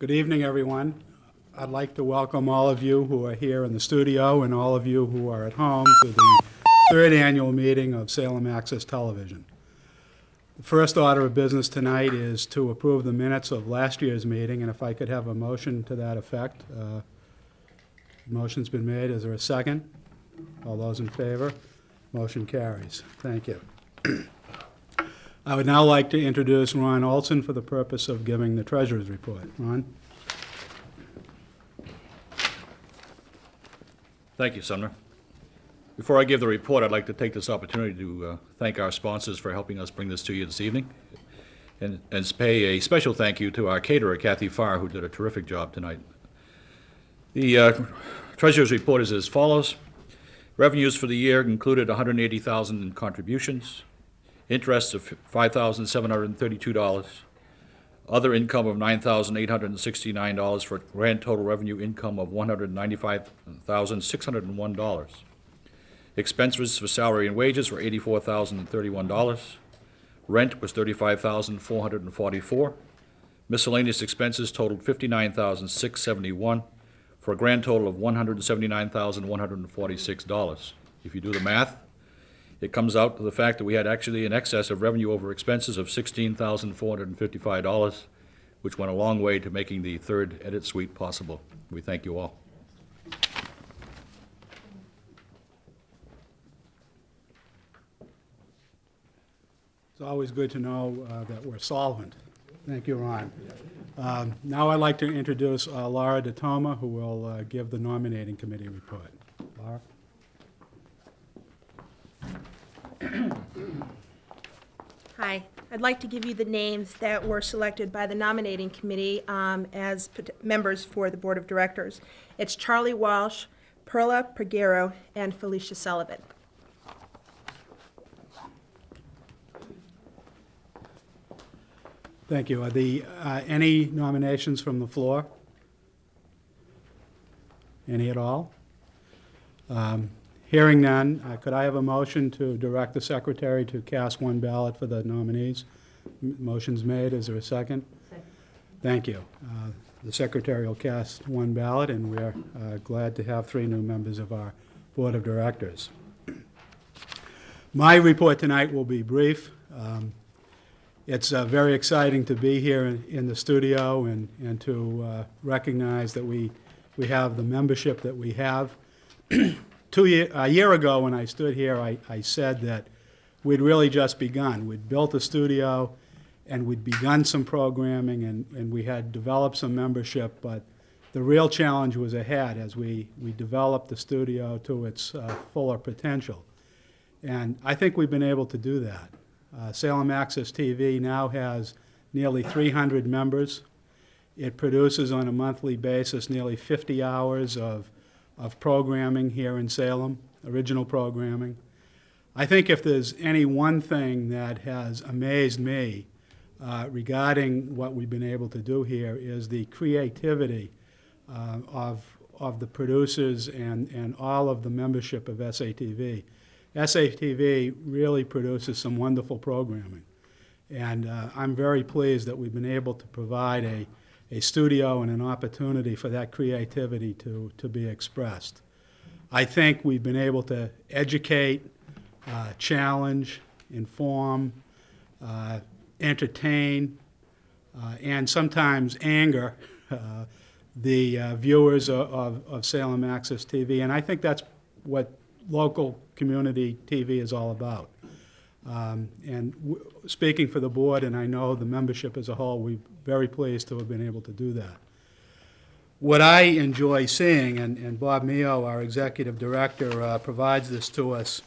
Good evening, everyone. I'd like to welcome all of you who are here in the studio and all of you who are at home to the third annual meeting of Salem Access Television. The first order of business tonight is to approve the minutes of last year's meeting, and if I could have a motion to that effect. Motion's been made. Is there a second? All those in favor? Motion carries. Thank you. I would now like to introduce Ron Olson for the purpose of giving the treasurer's report. Ron? Thank you, Sumner. Before I give the report, I'd like to take this opportunity to thank our sponsors for helping us bring this to you this evening, and pay a special thank you to our caterer, Kathy Farr, who did a terrific job tonight. The treasurer's report is as follows. Revenues for the year included $180,000 in contributions, interest of $5,732, other income of $9,869 for a grand total revenue income of $195,601. Expenses for salary and wages were $84,031. Rent was $35,444. Miscellaneous expenses totaled $59,671 for a grand total of $179,146. If you do the math, it comes out to the fact that we had actually an excess of revenue over expenses of $16,455, which went a long way to making the third edit suite possible. We thank you all. It's always good to know that we're solvent. Thank you, Ron. Now I'd like to introduce Laura DeToma, who will give the nominating committee report. Laura? Hi. I'd like to give you the names that were selected by the nominating committee as members for the Board of Directors. It's Charlie Walsh, Perla Pregero, and Felicia Sullivan. Thank you. Are any nominations from the floor? Any at all? Hearing none, could I have a motion to direct the secretary to cast one ballot for the nominees? Motion's made. Is there a second? Second. Thank you. The secretary will cast one ballot, and we're glad to have 3 new members of our board of directors. My report tonight will be brief. It's very exciting to be here in the studio and to recognize that we have the membership that we have. A year ago when I stood here, I said that we'd really just begun. We'd built a studio and we'd begun some programming and we had developed some membership, but the real challenge was ahead as we developed the studio to its fuller potential. And I think we've been able to do that. Salem Access TV now has nearly 300 members. It produces on a monthly basis nearly 50 hours of programming here in Salem, original programming. I think if there's any one thing that has amazed me regarding what we've been able to do here is the creativity of the producers and all of the membership of SATV. SATV really produces some wonderful programming, and I'm very pleased that we've been able to provide a studio and an opportunity for that creativity to be expressed. I think we've been able to educate, challenge, inform, entertain, and sometimes anger the viewers of Salem Access TV, and I think that's what local community TV is all about. Speaking for the board, and I know the membership as a whole, we're very pleased to have been able to do that. What I enjoy seeing, and Bob Mio, our executive director, provides this to us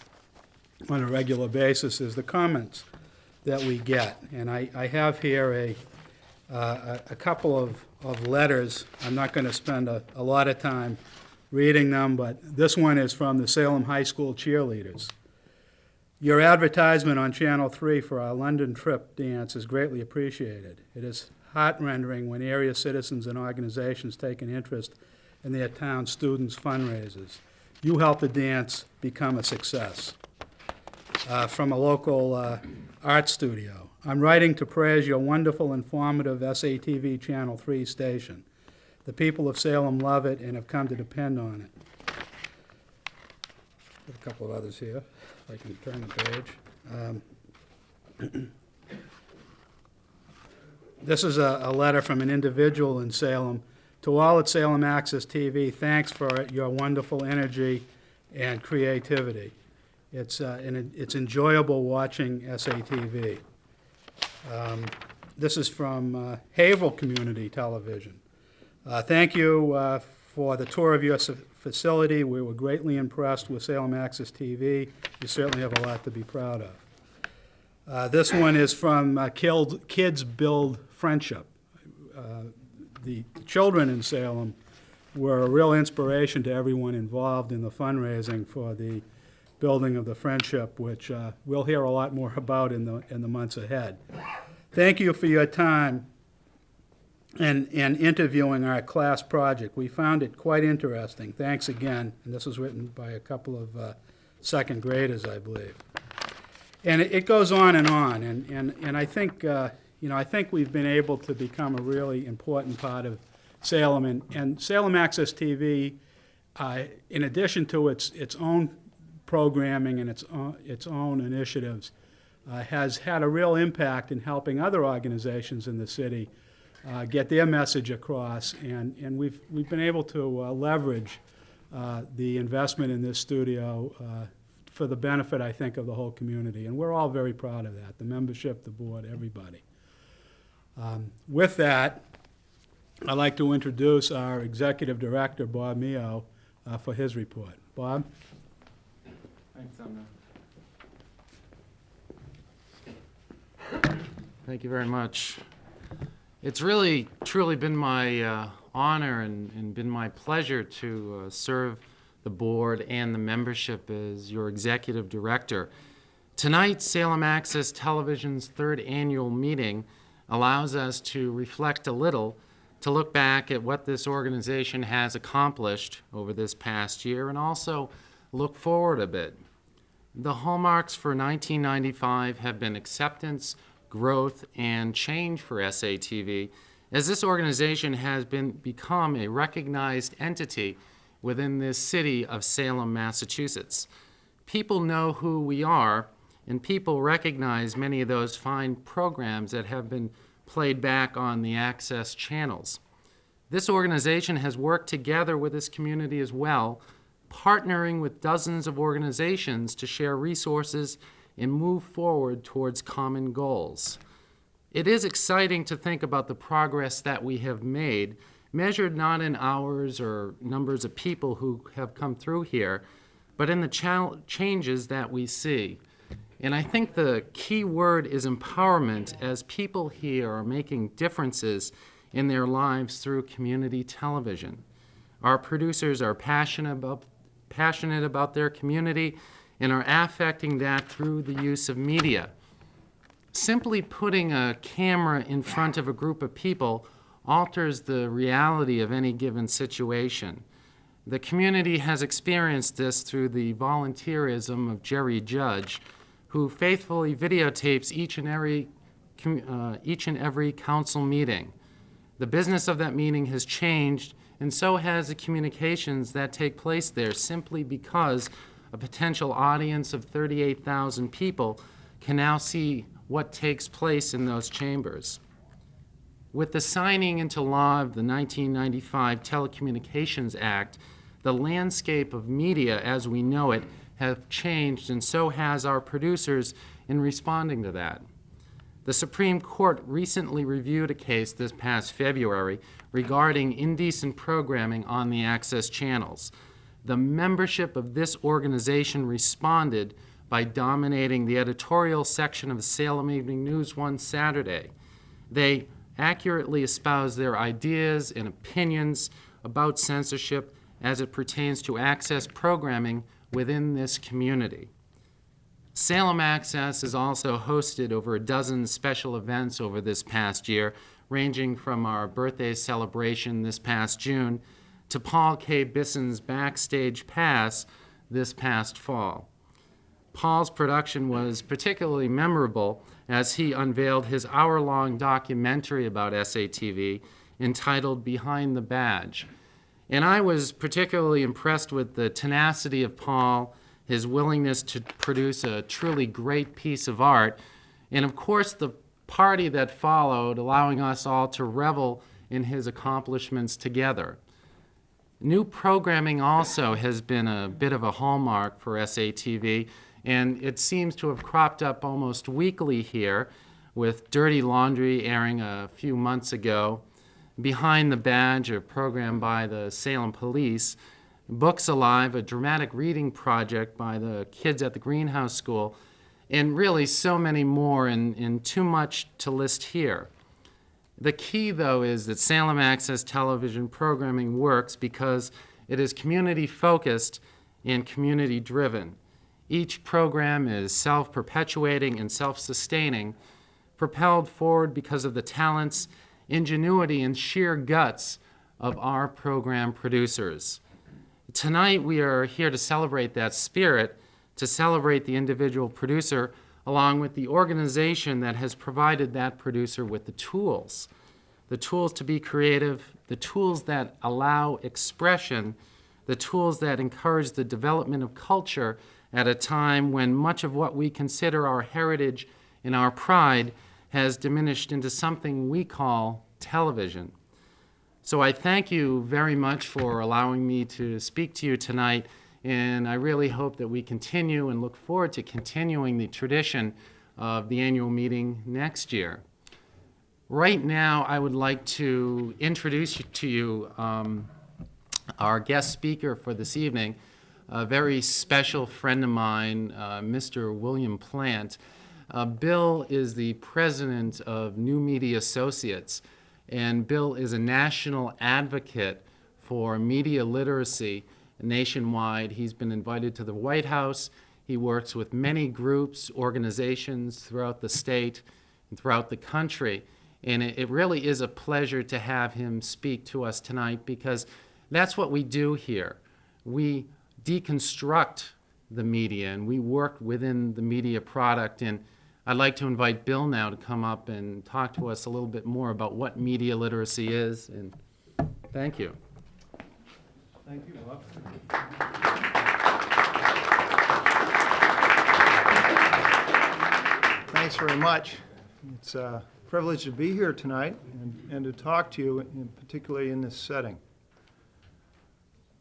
on a regular basis, is the comments that we get. And I have here a couple of letters. I'm not going to spend a lot of time reading them, but this one is from the Salem High School cheerleaders. Your advertisement on Channel 3 for our London trip dance is greatly appreciated. It is heart-rending when area citizens and organizations take an interest in their town students' fundraisers. You help the dance become a success. From a local art studio. I'm writing to praise your wonderful, informative SATV Channel 3 station. The people of Salem love it and have come to depend on it. There's a couple of others here, if I can turn the page. This is a letter from an individual in Salem. To all at Salem Access TV, thanks for your wonderful energy and creativity. It's enjoyable watching SATV. This is from Haverhill Community Television. Thank you for the tour of your facility. We were greatly impressed with Salem Access TV. You certainly have a lot to be proud of. This one is from Kids Build Friendship. The children in Salem were a real inspiration to everyone involved in the fundraising for the building of the friendship, which we'll hear a lot more about in the months ahead. Thank you for your time and interviewing our class project. We found it quite interesting. Thanks again. And this was written by a couple of second graders, I believe. And it goes on, and I think I think we've been able to become a really important part of Salem, and Salem Access TV, in addition to its own programming and its own initiatives, has had a real impact in helping other organizations in the city get their message across, and we've been able to leverage the investment in this studio for the benefit, I think, of the whole community, and we're all very proud of that, the membership, the board, everybody. With that, I'd like to introduce our Executive Director, Bob Mio, for his report. Bob? Thanks, Sumner. Thank you very much. It's really, truly been my honor and been my pleasure to serve the board and the membership as your executive director. Tonight, Salem Access Television's third annual meeting allows us to reflect a little, to look back at what this organization has accomplished over this past year and also look forward a bit. The hallmarks for 1995 have been acceptance, growth, and change for SATV, as this organization has become a recognized entity within this city of Salem, Massachusetts. People know who we are, and people recognize many of those fine programs that have been played back on the access channels. This organization has worked together with this community as well, partnering with dozens of organizations to share resources and move forward towards common goals. It is exciting to think about the progress that we have made, measured not in hours or numbers of people who have come through here, but in the changes that we see. And I think the key word is empowerment, as people here are making differences in their lives through community television. Our producers are passionate about their community and are affecting that through the use of media. Simply putting a camera in front of a group of people alters the reality of any given situation. The community has experienced this through the volunteerism of Jerry Judge, who faithfully videotapes each and every council meeting. The business of that meeting has changed, and so has the communications that take place there, simply because a potential audience of 38,000 people can now see what takes place in those chambers. With the signing into law of the 1995 Telecommunications Act, the landscape of media as we know it have changed, and so has our producers in responding to that. The Supreme Court recently reviewed a case this past February regarding indecent programming on the access channels. The membership of this organization responded by dominating the editorial section of the Salem Evening News one Saturday. They accurately espoused their ideas and opinions about censorship as it pertains to access programming within this community. Salem Access has also hosted over a dozen special events over this past year, ranging from our birthday celebration this past June to Paul K. Bisson's Backstage Pass this past fall. Paul's production was particularly memorable as he unveiled his hour-long documentary about SATV entitled Behind the Badge. And I was particularly impressed with the tenacity of Paul, his willingness to produce a truly great piece of art, and of course the party that followed, allowing us all to revel in his accomplishments together. New programming also has been a bit of a hallmark for SATV, and it seems to have cropped up almost weekly here, with Dirty Laundry airing a few months ago, Behind the Badge, a program by the Salem Police, Books Alive, a dramatic reading project by the kids at the Greenhouse School, and really so many more, and too much to list here. The key, though, is that Salem Access Television programming works because it is community-focused and community-driven. Each program is self-perpetuating and self-sustaining, propelled forward because of the talents, ingenuity, and sheer guts of our program producers. Tonight, we are here to celebrate that spirit, to celebrate the individual producer, along with the organization that has provided that producer with the tools to be creative, the tools that allow expression, the tools that encourage the development of culture at a time when much of what we consider our heritage and our pride has diminished into something we call television. So I thank you very much for allowing me to speak to you tonight, and I really hope that we continue and look forward to continuing the tradition of the annual meeting next year. Right now, I would like to introduce to you our guest speaker for this evening, a very special friend of mine, Mr. William Plant. Bill is the president of New Media Associates, and Bill is a national advocate for media literacy nationwide. He's been invited to the White House. He works with many groups, organizations throughout the state and throughout the country. And it really is a pleasure to have him speak to us tonight, because that's what we do here. We deconstruct the media and we work within the media product. And I'd like to invite Bill now to come up and talk to us a little bit more about what media literacy is. And thank you. Thank you, Bob. Thanks very much. It's a privilege to be here tonight and to talk to you, particularly in this setting.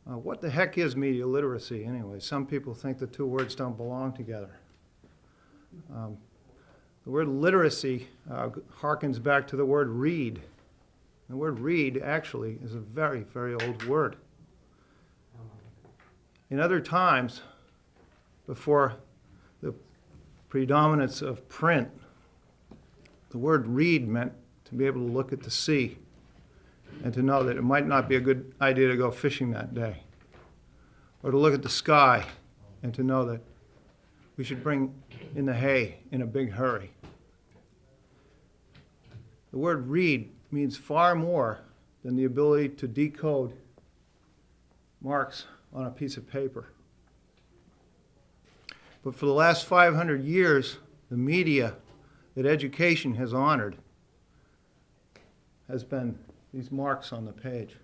What the heck is media literacy anyway? Some people think the two words don't belong together. The word literacy harkens back to the word read. The word read actually is a very, very old word. In other times, before the predominance of print, the word read meant to be able to look at the sea and to know that it might not be a good idea to go fishing that day, or to look at the sky and to know that we should bring in the hay in a big hurry. The word read means far more than the ability to decode marks on a piece of paper. But for the last 500 years, the media that education has honored has been these marks on the page.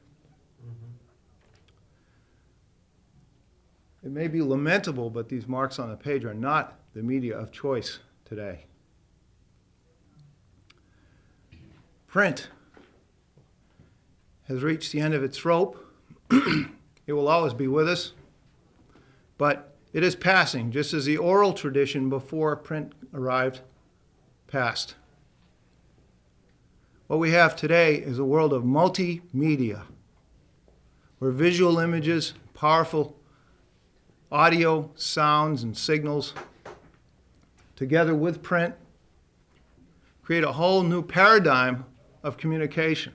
It may be lamentable, but these marks on the page are not the media of choice today. Print has reached the end of its rope. It will always be with us, but it is passing, just as the oral tradition before print arrived passed. What we have today is a world of multimedia, where visual images, powerful audio, sounds, and signals, together with print, create a whole new paradigm of communication.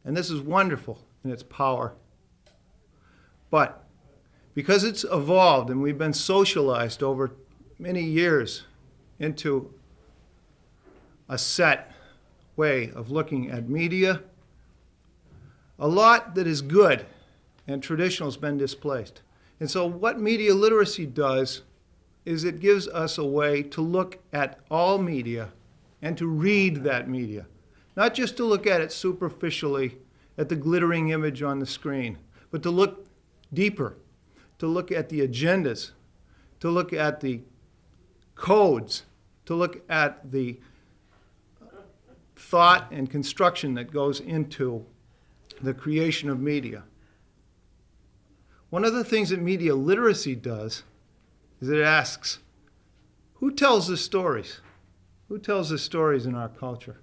And this is wonderful in its power. But because it's evolved and we've been socialized over many years into a set way of looking at media, a lot that is good and traditional has been displaced. And so what media literacy does is it gives us a way to look at all media and to read that media Not just to look at it superficially, at the glittering image on the screen, but to look deeper, to look at the agendas, to look at the codes, to look at the thought and construction that goes into the creation of media. One of the things that media literacy does is it asks, who tells the stories? Who tells the stories in our culture?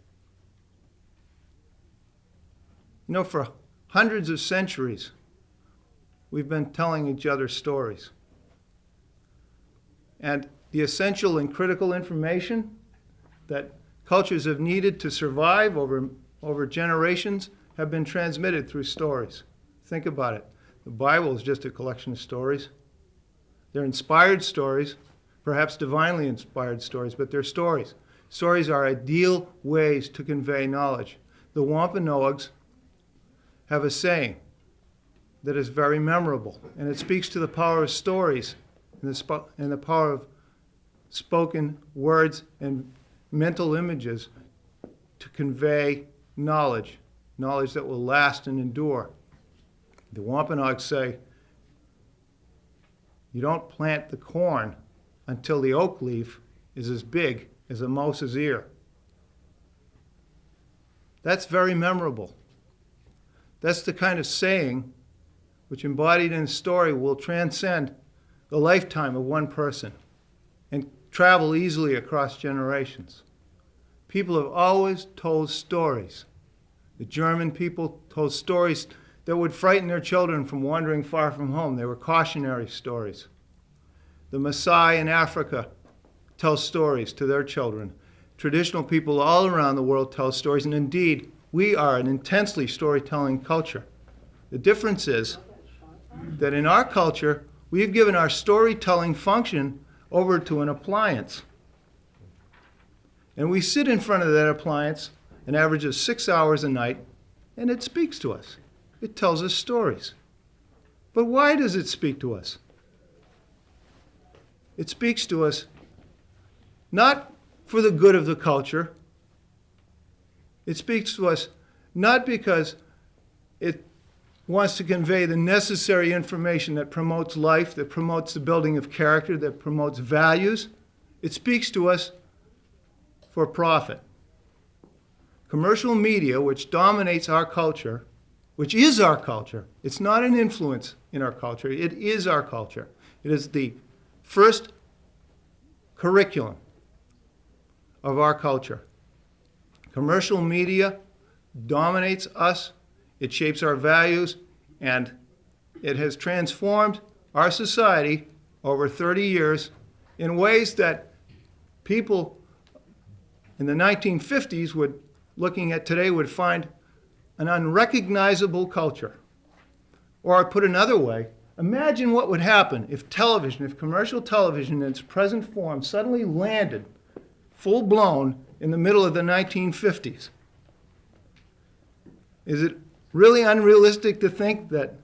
You know, for hundreds of centuries, we've been telling each other stories. And the essential and critical information that cultures have needed to survive over generations have been transmitted through stories. Think about it. The Bible is just a collection of stories. They're inspired stories, perhaps divinely inspired stories, but they're stories. Stories are ideal ways to convey knowledge. The Wampanoags have a saying that is very memorable, and it speaks to the power of stories and the power of spoken words and mental images to convey knowledge, knowledge that will last and endure. The Wampanoags say, you don't plant the corn until the oak leaf is as big as a mouse's ear. That's very memorable. That's the kind of saying which, embodied in a story, will transcend the lifetime of one person and travel easily across generations. People have always told stories. The German people told stories that would frighten their children from wandering far from home. They were cautionary stories. The Maasai in Africa tell stories to their children. Traditional people all around the world tell stories, and indeed, we are an intensely storytelling culture. The difference is that in our culture, we have given our storytelling function over to an appliance. And we sit in front of that appliance an average of 6 hours a night, and it speaks to us. It tells us stories. But why does it speak to us? It speaks to us not for the good of the culture. It speaks to us not because it wants to convey the necessary information that promotes life, that promotes the building of character, that promotes values. It speaks to us for profit. Commercial media, which dominates our culture, which is our culture, it's not an influence in our culture, it is our culture. It is the first curriculum of our culture. Commercial media dominates us, it shapes our values, and it has transformed our society over 30 years in ways that people in the 1950s looking at today would find an unrecognizable culture. Or put another way, imagine what would happen if television, if commercial television in its present form suddenly landed full-blown in the middle of the 1950s. Is it really unrealistic to think that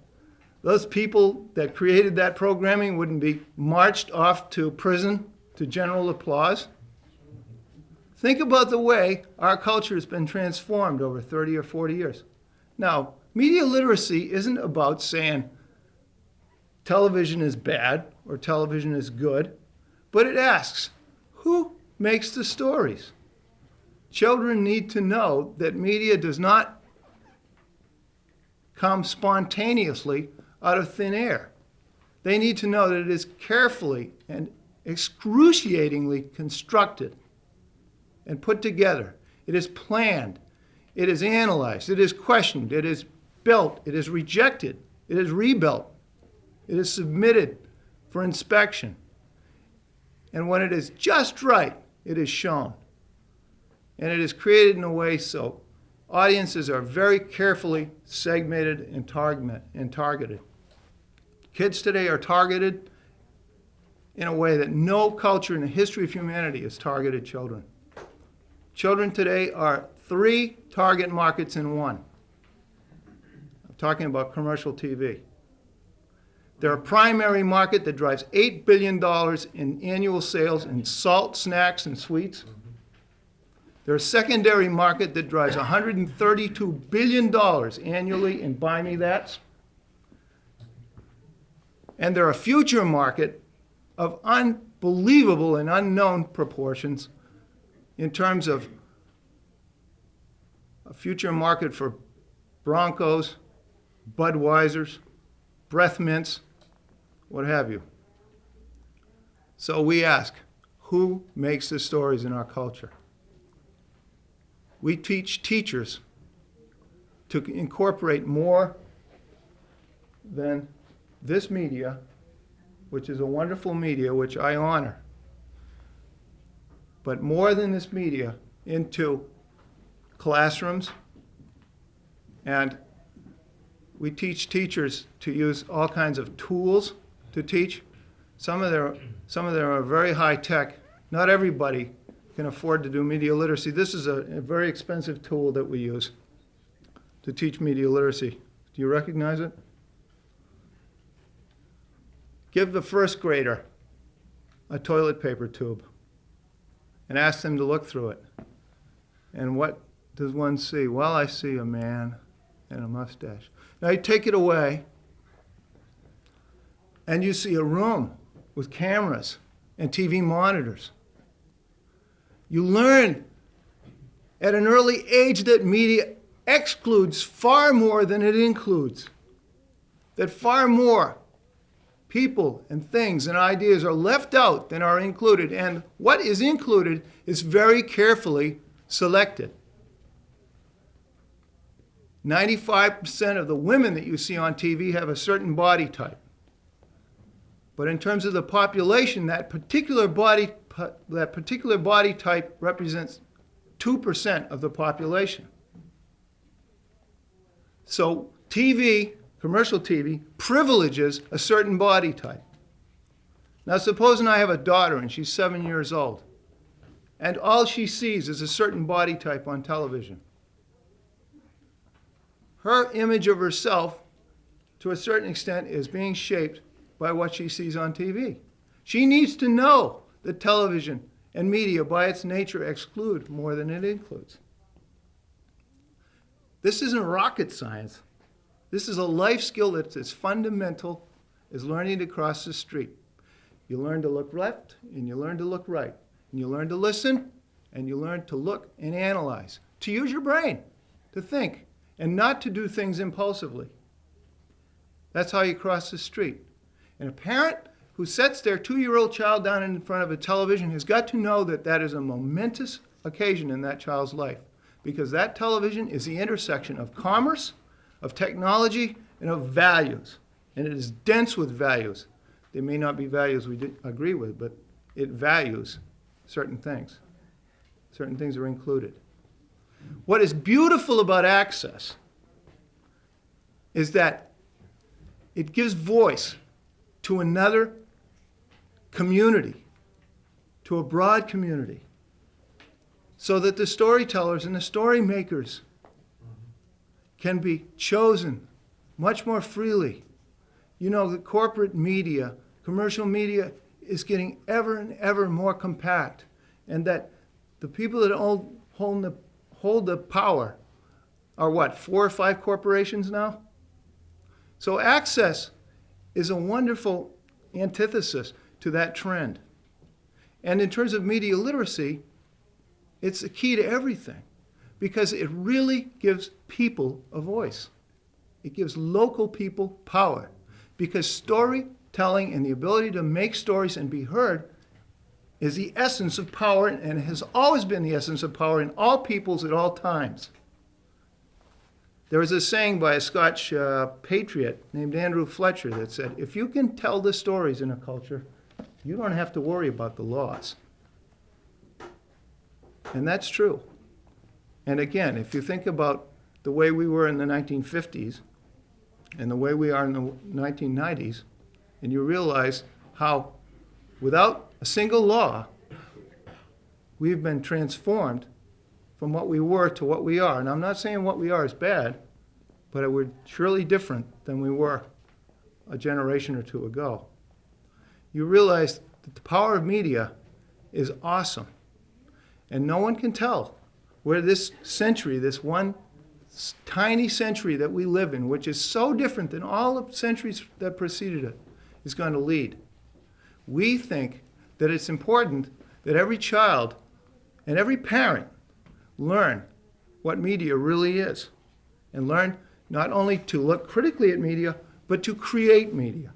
those people that created that programming wouldn't be marched off to prison to general applause? Think about the way our culture has been transformed over 30 or 40 years. Now, media literacy isn't about saying television is bad or television is good, but it asks, who makes the stories? Children need to know that media does not come spontaneously out of thin air. They need to know that it is carefully and excruciatingly constructed and put together. It is planned. It is analyzed. It is questioned. It is built. It is rejected. It is rebuilt. It is submitted for inspection. And when it is just right, it is shown. And it is created in a way so audiences are very carefully segmented and targeted. Kids today are targeted in a way that no culture in the history of humanity has targeted children. Children today are 3 target markets in one. I'm talking about commercial TV. They're a primary market that drives $8 billion in annual sales in salt, snacks, and sweets. They're a secondary market that drives $132 billion annually in buy me that's. And they're a future market of unbelievable and unknown proportions in terms of a future market for Broncos, Budweisers, breath mints, what have you. So we ask, who makes the stories in our culture? We teach teachers to incorporate more than this media, which is a wonderful media, which I honor, but more than this media into classrooms. And we teach teachers to use all kinds of tools to teach. Some of them are very high tech. Not everybody can afford to do media literacy. This is a very expensive tool that we use to teach media literacy. Do you recognize it? Give the first grader a toilet paper tube and ask them to look through it. And what does one see? Well, I see a man and a mustache. Now you take it away and you see a room with cameras and TV monitors. You learn at an early age that media excludes far more than it includes. That far more people and things and ideas are left out than are included. And what is included is very carefully selected. 95% of the women that you see on TV have a certain body type. But in terms of the population, that particular body type represents 2% of the population. So TV, commercial TV, privileges a certain body type. Now supposing I have a daughter and she's 7 years old, and all she sees is a certain body type on television. Her image of herself, to a certain extent, is being shaped by what she sees on TV. She needs to know that television and media, by its nature, exclude more than it includes. This isn't rocket science. This is a life skill that's as fundamental as learning to cross the street. You learn to look left, and you learn to look right. And you learn to listen, and you learn to look and analyze, to use your brain, to think, and not to do things impulsively. That's how you cross the street. And a parent who sets their 2-year-old child down in front of a television has got to know that that is a momentous occasion in that child's life, because that television is the intersection of commerce, of technology, and of values. And it is dense with values. They may not be values we agree with, but it values certain things. Certain things are included. What is beautiful about access is that it gives voice to another community, to a broad community, so that the storytellers and the story makers can be chosen much more freely. You know, the corporate media, commercial media is getting ever and ever more compact, and that the people that hold the power are what, 4 or 5 corporations now? So access is a wonderful antithesis to that trend. And in terms of media literacy, it's the key to everything, because it really gives people a voice. It gives local people power, because storytelling and the ability to make stories and be heard is the essence of power, and it has always been the essence of power in all peoples at all times. There was a saying by a Scotch patriot named Andrew Fletcher that said, if you can tell the stories in a culture, you don't have to worry about the laws. And that's true. And again, if you think about the way we were in the 1950s and the way we are in the 1990s, and you realize how, without a single law, we've been transformed from what we were to what we are. And I'm not saying what we are is bad, but we're surely different than we were a generation or two ago. You realize that the power of media is awesome. And no one can tell where this century, this one tiny century that we live in, which is so different than all the centuries that preceded it, is going to lead. We think that it's important that every child and every parent learn what media really is, and learn not only to look critically at media, but to create media.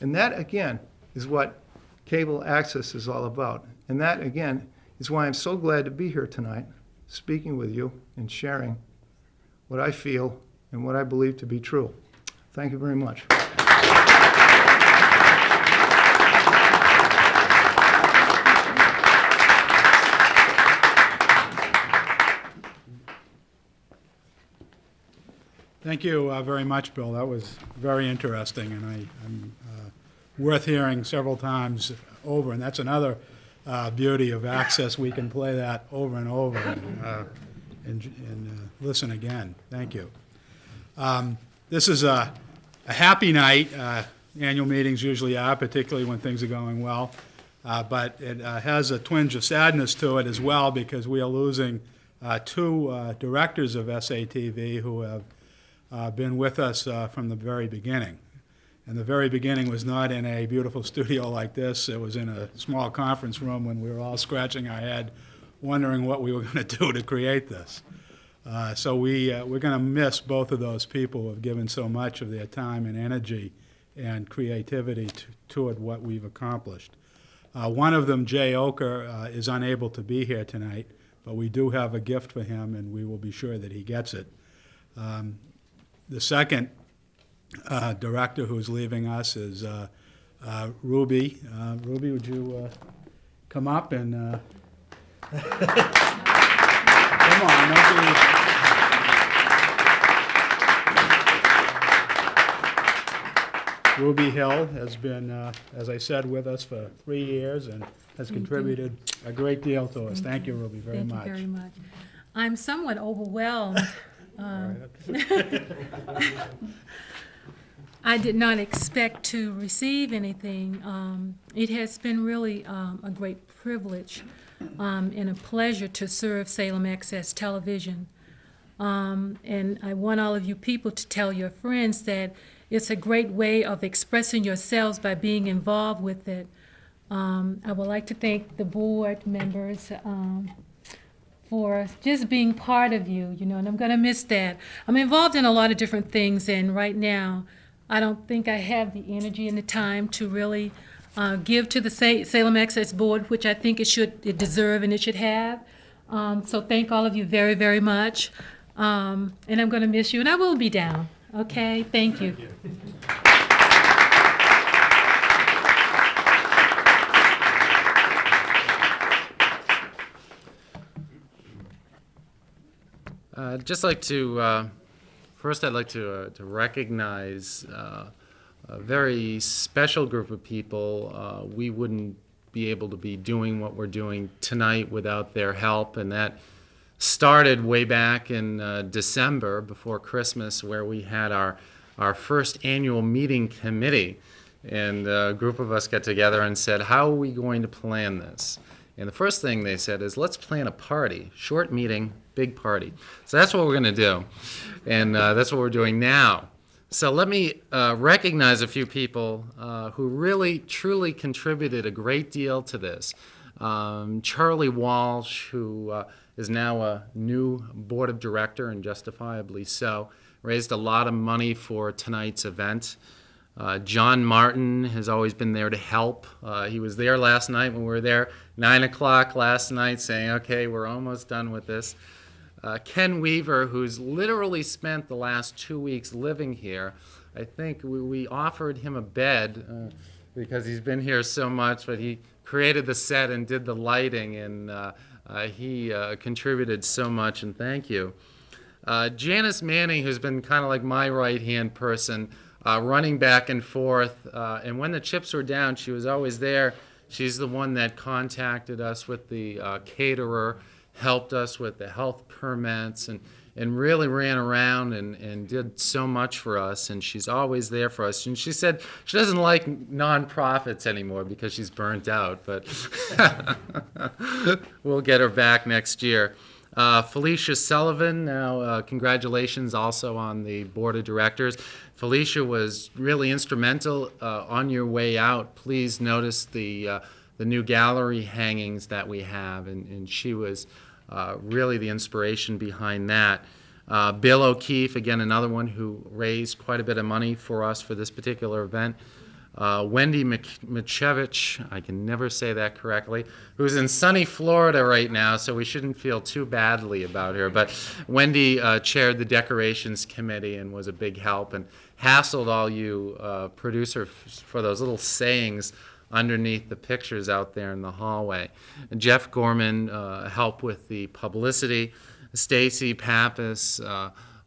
And that, again, is what cable access is all about. And that, again, is why I'm so glad to be here tonight, speaking with you and sharing what I feel and what I believe to be true. Thank you very much. Thank you very much, Bill. That was very interesting, and I'm worth hearing several times over. And that's another beauty of access. We can play that over and over and listen again. Thank you. This is a happy night. Annual meetings usually are, particularly when things are going well. But it has a twinge of sadness to it as well, because we are losing two directors of SATV who have been with us from the very beginning. And the very beginning was not in a beautiful studio like this. It was in a small conference room when we were all scratching our head, wondering what we were going to do to create this. So we're going to miss both of those people who have given so much of their time and energy and creativity toward what we've accomplished. One of them, Jay Oker, is unable to be here tonight, but we do have a gift for him, and we will be sure that he gets it. The second director who's leaving us is Ruby. Ruby, would you come up and come on? Ruby Hill has been, as I said, with us for 3 years and has contributed a great deal to us. Thank you, Ruby, very much. Thank you very much. I'm somewhat overwhelmed. I did not expect to receive anything. It has been really a great privilege and a pleasure to serve Salem Access Television. And I want all of you people to tell your friends that it's a great way of expressing yourselves by being involved with it. I would like to thank the board members for just being part of you, and I'm going to miss that. I'm involved in a lot of different things, and right now, I don't think I have the energy and the time to really give to the Salem Access Board, which I think it deserve and it should have. So thank all of you very, very much. And I'm going to miss you, and I will be down. Okay, thank you. I'd just like to, first I'd like to recognize a very special group of people. We wouldn't be able to be doing what we're doing tonight without their help, and that started way back in December before Christmas, where we had our first annual meeting committee, and a group of us got together and said, how are we going to plan this? And the first thing they said is, let's plan a party, short meeting, big party. So that's what we're going to do, and that's what we're doing now. So let me recognize a few people who really, truly contributed a great deal to this. Charlie Walsh, who is now a new board of director, and justifiably so, raised a lot of money for tonight's event. John Martin has always been there to help. He was there last night when we were there, 9 o'clock last night, saying, okay, we're almost done with this. Ken Weaver, who's literally spent the last 2 weeks living here. I think we offered him a bed because he's been here so much, but he created the set and did the lighting, and he contributed so much, and thank you. Janice Manning, who's been kind of like my right-hand person, running back and forth, and when the chips were down, she was always there. She's the one that contacted us with the caterer, helped us with the health permits, and really ran around and did so much for us, and she's always there for us. And she said she doesn't like nonprofits anymore because she's burnt out, but we'll get her back next year. Felicia Sullivan, now congratulations also on the board of directors. Felicia was really instrumental on your way out. Please notice the new gallery hangings that we have, and she was really the inspiration behind that. Bill O'Keefe, again, another one who raised quite a bit of money for us for this particular event. Wendy Michevich, I can never say that correctly, who's in sunny Florida right now, so we shouldn't feel too badly about her. But Wendy chaired the decorations committee and was a big help and hassled all you producers for those little sayings underneath the pictures out there in the hallway. And Jeff Gorman helped with the publicity. Stacy Pappas,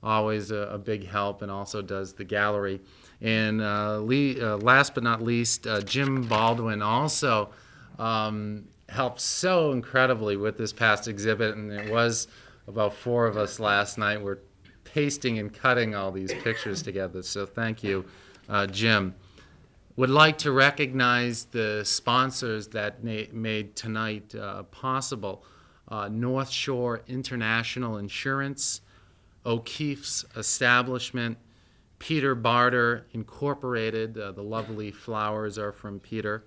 always a big help, and also does the gallery. And last but not least, Jim Baldwin also helped so incredibly with this past exhibit, and it was about 4 of us last night. We're pasting and cutting all these pictures together, so thank you, Jim. Would like to recognize the sponsors that made tonight possible. North Shore International Insurance, O'Keefe's Establishment, Peter Barter Incorporated, the lovely flowers are from Peter.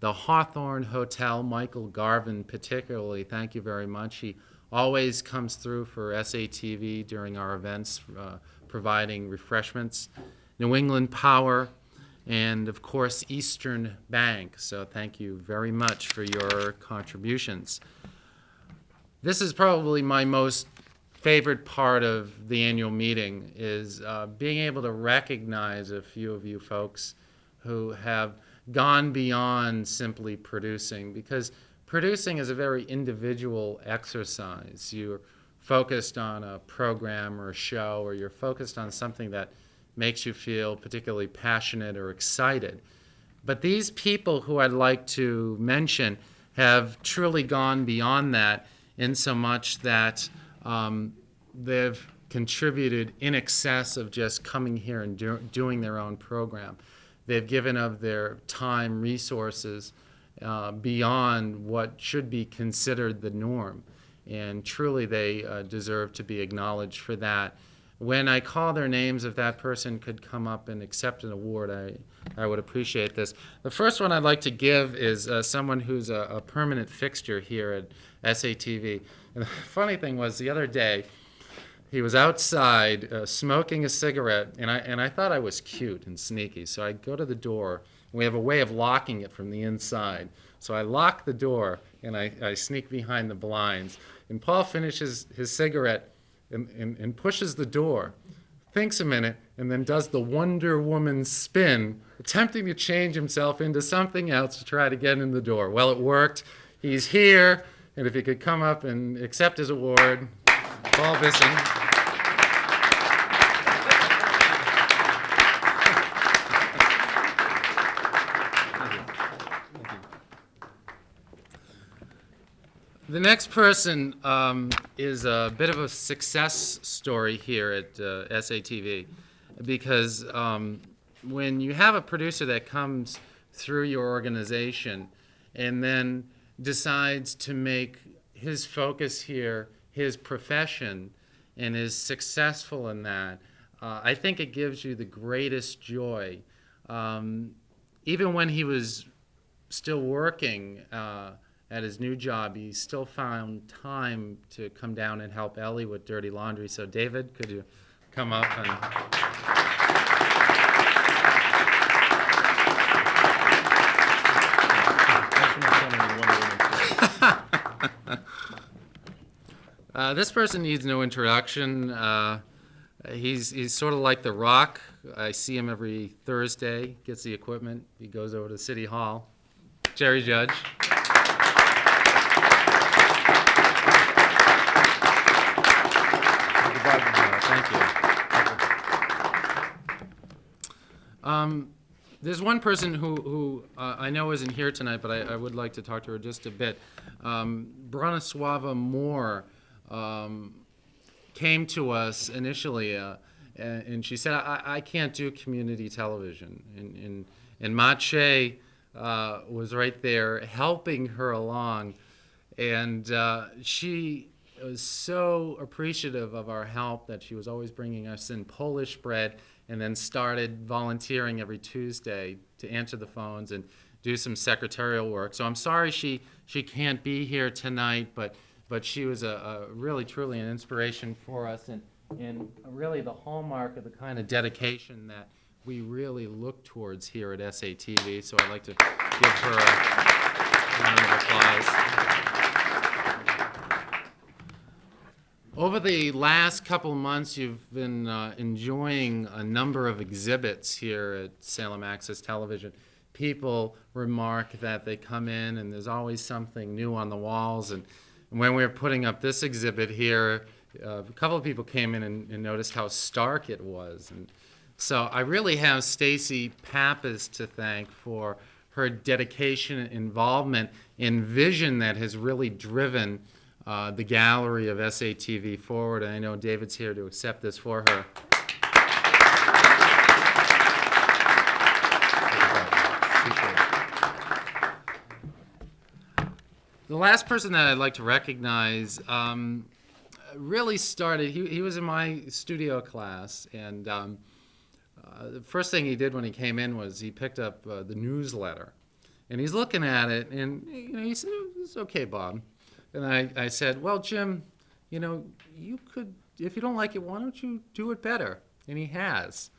The Hawthorne Hotel, Michael Garvin particularly, thank you very much. He always comes through for SATV during our events, providing refreshments. New England Power, and of course Eastern Bank. So thank you very much for your contributions. This is probably my most favorite part of the annual meeting, is being able to recognize a few of you folks who have gone beyond simply producing, because producing is a very individual exercise. You're focused on a program or a show, or you're focused on something that makes you feel particularly passionate or excited. But these people who I'd like to mention have truly gone beyond that, in so much that they've contributed in excess of just coming here and doing their own program. They've given of their time, resources, beyond what should be considered the norm. And truly they deserve to be acknowledged for that. When I call their names, if that person could come up and accept an award, I would appreciate this. The first one I'd like to give is someone who's a permanent fixture here at SATV. And the funny thing was, the other day, he was outside smoking a cigarette, and I thought I was cute and sneaky. So I go to the door. We have a way of locking it from the inside. So I lock the door, and I sneak behind the blinds. And Paul finishes his cigarette and pushes the door, thinks a minute, and then does the Wonder Woman spin, attempting to change himself into something else to try to get in the door. Well, it worked. He's here, and if he could come up and accept his award, Paul Bissing. The next person is a bit of a success story here at SATV, because when you have a producer that comes through your organization and then decides to make his focus here his profession and is successful in that, I think it gives you the greatest joy. Even when he was still working at his new job, he still found time to come down and help Ellie with dirty laundry. So David, could you come up and... This person needs no introduction. He's sort of like The Rock. I see him every Thursday, gets the equipment, he goes over to City Hall. Jerry Judge. Thank you. There's one person who I know isn't here tonight, but I would like to talk to her just a bit. Bronislava Moore came to us initially, and she said, I can't do community television. And Mache was right there helping her along. And she was so appreciative of our help that she was always bringing us in Polish bread, and then started volunteering every Tuesday to answer the phones and do some secretarial work. So I'm sorry she can't be here tonight, but she was a really, truly an inspiration for us, and really the hallmark of the kind of dedication that we really look towards here at SATV. So I'd like to give her a round of applause. Over the last couple of months, you've been enjoying a number of exhibits here at Salem Access Television. People remark that they come in and there's always something new on the walls. And when we were putting up this exhibit here, a couple of people came in and noticed how stark it was. And so I really have Stacy Pappas to thank for her dedication and involvement and vision that has really driven the gallery of SATV forward. And I know David's here to accept this for her. The last person that I'd like to recognize really started, he was in my studio class, and the first thing he did when he came in was he picked up the newsletter. And he's looking at it, and he said, "It's okay, Bob." And I said, "Well, Jim, you could, if you don't like it, why don't you do it better?" And he has.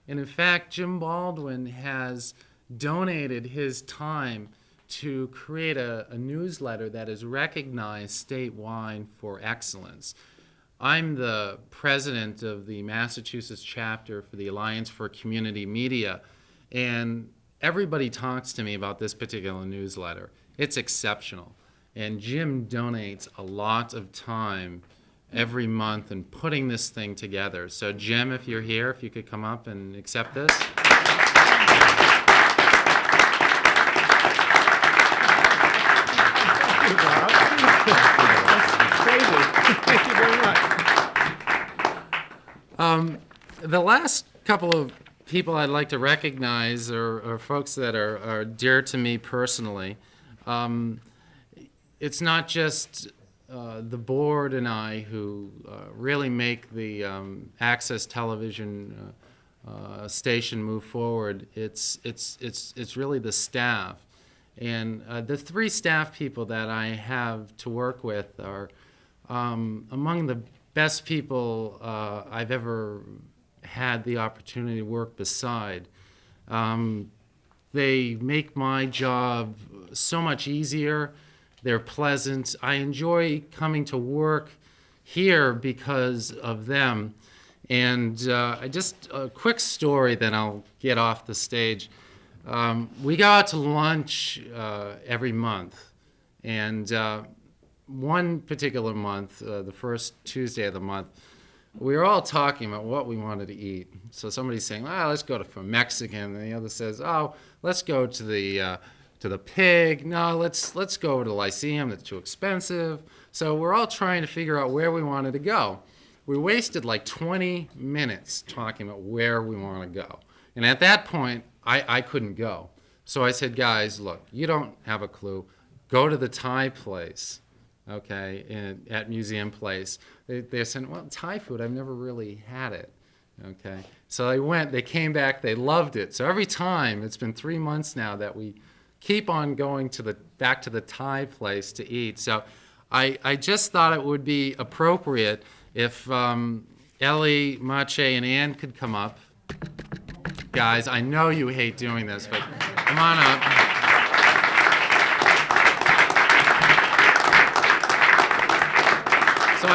And in fact, Jim Baldwin has donated his time to create a newsletter that is recognized statewide for excellence. I'm the president of the Massachusetts chapter for the Alliance for Community Media, and everybody talks to me about this particular newsletter. It's exceptional. And Jim donates a lot of time every month in putting this thing together. So Jim, if you're here, if you could come up and accept this. Thank you very much. The last couple of people I'd like to recognize are folks that are dear to me personally. It's not just the board and I who really make the Access Television station move forward. It's really the staff. And the three staff people that I have to work with are among the best people I've ever had the opportunity to work beside. They make my job so much easier. They're pleasant. I enjoy coming to work here because of them. And just a quick story, then I'll get off the stage. We go out to lunch every month, and one particular month, the first Tuesday of the month, we were all talking about what we wanted to eat. So somebody's saying, let's go for Mexican, and the other says, let's go to the Pig. No, let's go to the Lyceum, that's too expensive. So we're all trying to figure out where we wanted to go. We wasted like 20 minutes talking about where we want to go. And at that point, I couldn't go. So I said, guys, look, you don't have a clue. Go to the Thai place, okay, at Museum Place. They said, well, Thai food, I've never really had it, okay. So they went, they came back, they loved it. So every time, it's been 3 months now that we keep on going back to the Thai place to eat. So I just thought it would be appropriate if Ellie, Mache, and Ann could come up. Guys, I know you hate doing this, but come on up. So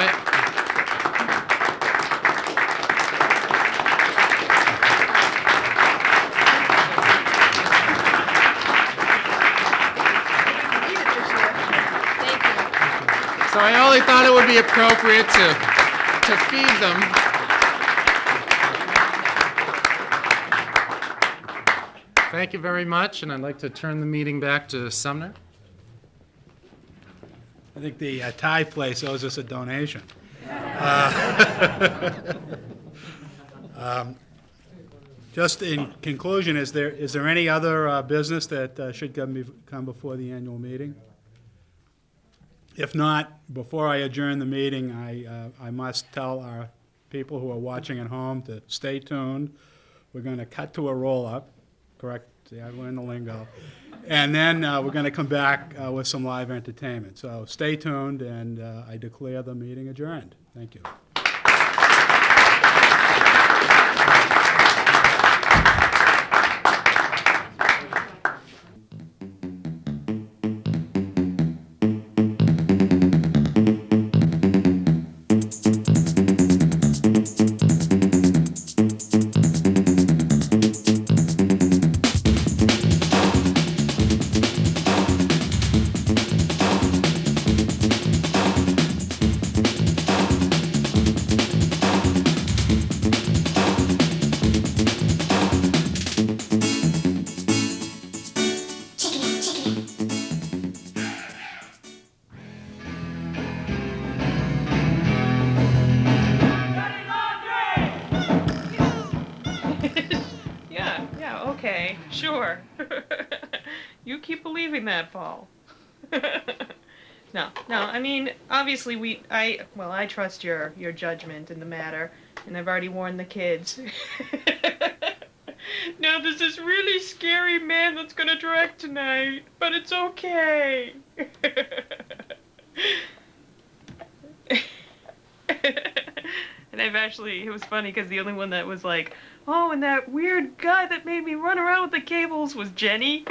I only thought it would be appropriate to feed them. Thank you very much, and I'd like to turn the meeting back to Sumner. I think the Thai place owes us a donation. Just in conclusion, is there any other business that should come before the annual meeting? If not, before I adjourn the meeting, I must tell our people who are watching at home to stay tuned. We're going to cut to a roll-up, correct? See, I learned the lingo. And then we're going to come back with some live entertainment. So stay tuned, and I declare the meeting adjourned. Thank you. Yeah, okay, sure. You keep believing that, Paul. No, I mean, obviously I trust your judgment in the matter, and I've already warned the kids. Now there's this really scary man that's gonna direct tonight, but it's okay. And it was funny because the only one that was like, oh, and that weird guy that made me run around with the cables was Jenny.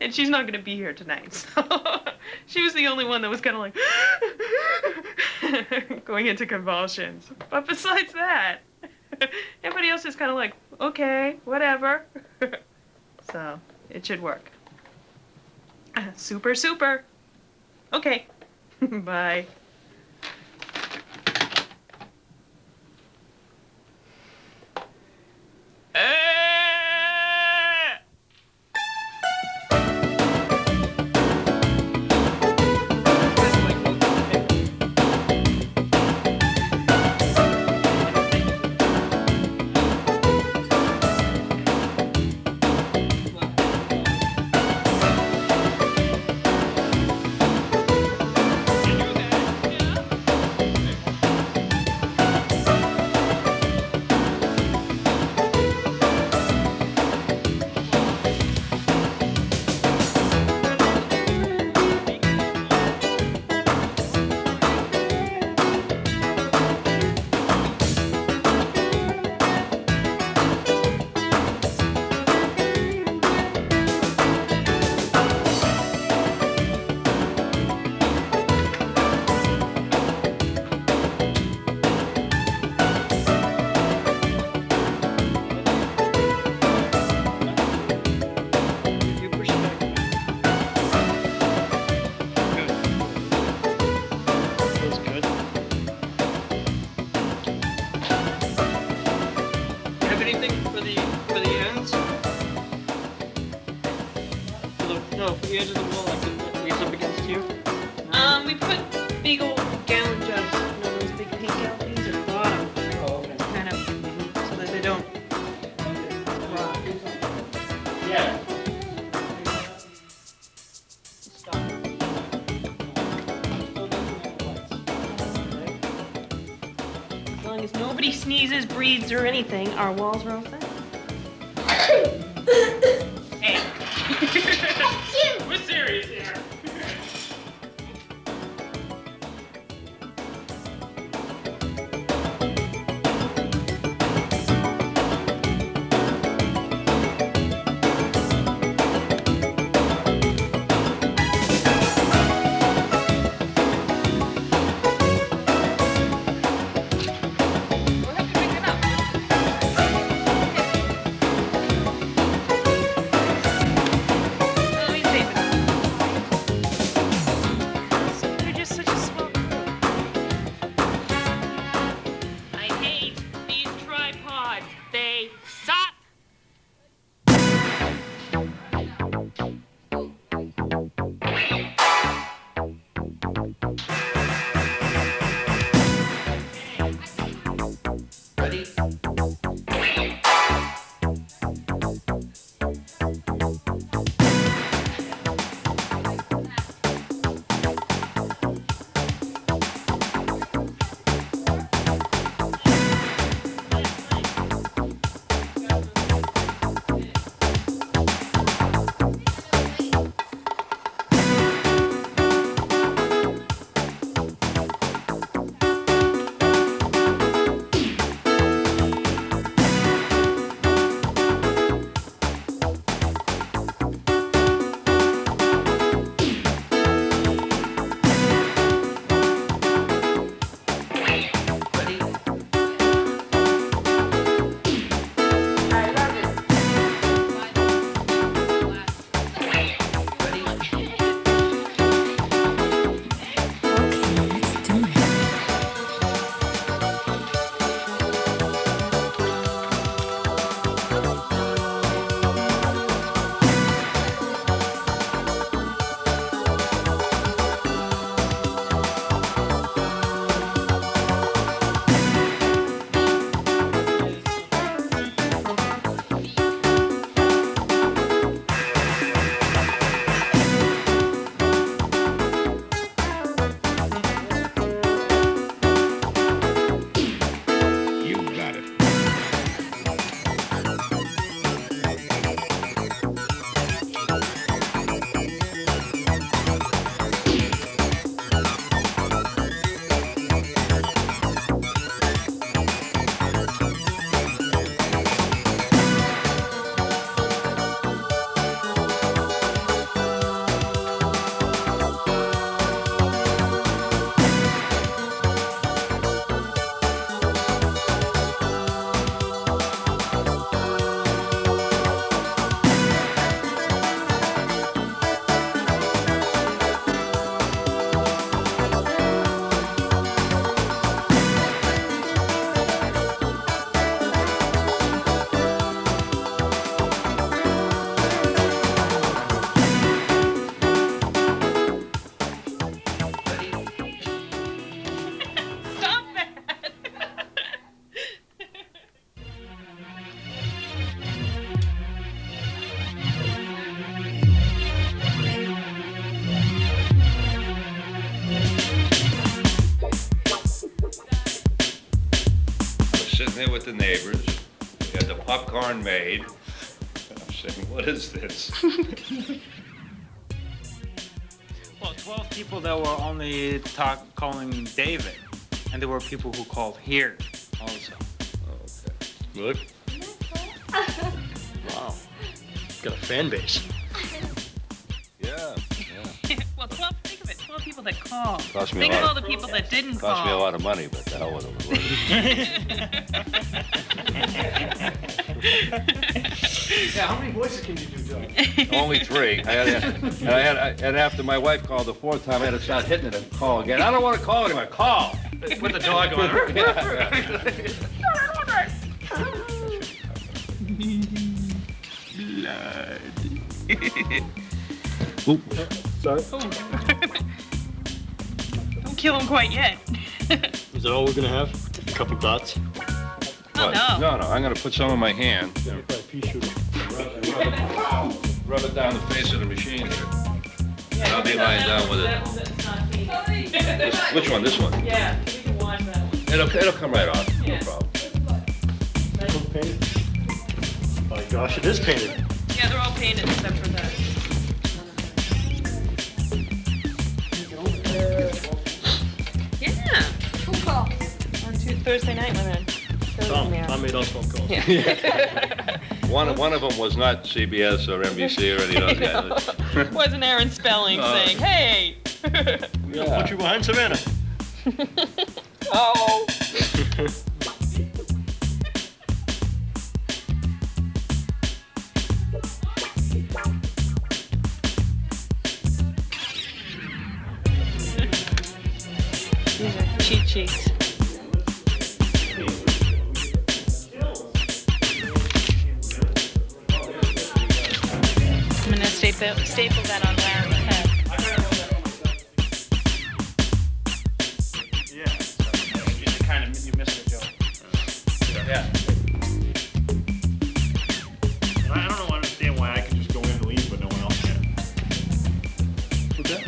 And she's not going to be here tonight. So she was the only one that was kind of like going into convulsions. But besides that, everybody else is kind of like, okay, whatever. So it should work. Super, super. Okay. Bye. the edge of the wall, like the leaves up against you? We put big old gallon jugs, you know, those big pink gallons at the bottom. Oh, okay. Kind of, so that they don't rot. Yeah. As long as nobody sneezes, breathes, or anything, our walls are all set. Hey. We're serious here. We'll have to pick it up. with the neighbors. We had the popcorn made. I'm saying, what is this? Well, 12 people that were only calling David, and there were people who called here also. Okay. Look. Wow. Got a fan base. Yeah. Well, 12, think of it, 12 people that called. Cost me Think a of lot. all the people that didn't call. Cost me a lot of money, but the hell with it. Yeah, how many voices can you do, Joe? Only 3. And after my wife called the 4th time, I had to start hitting it and call again. I don't want to call anymore. Call. Put the dog on. Don't kill him quite yet. Is that all we're gonna have? A couple dots? Oh, no. No, I'm going to put some in my hand. Rub it down the face of the machine here. And I'll be lying down with it. Which one? This one? Yeah, we can watch that one. It'll come right off. Yeah. No problem. Painted? My gosh, it is painted. Yeah, they're all painted except for that. Yeah. Phone call. On Thursday night when Tom made us phone calls. One of them was not CBS or NBC or any of those guys. wasn't Aaron Spelling saying, hey. Yeah. Put you behind Savannah. Oh. These are cheat sheets. I'm gonna staple that on Larry's head. Yeah. You missed it, Joe. Yeah. I don't understand why I can just go in and leave, but no one else can.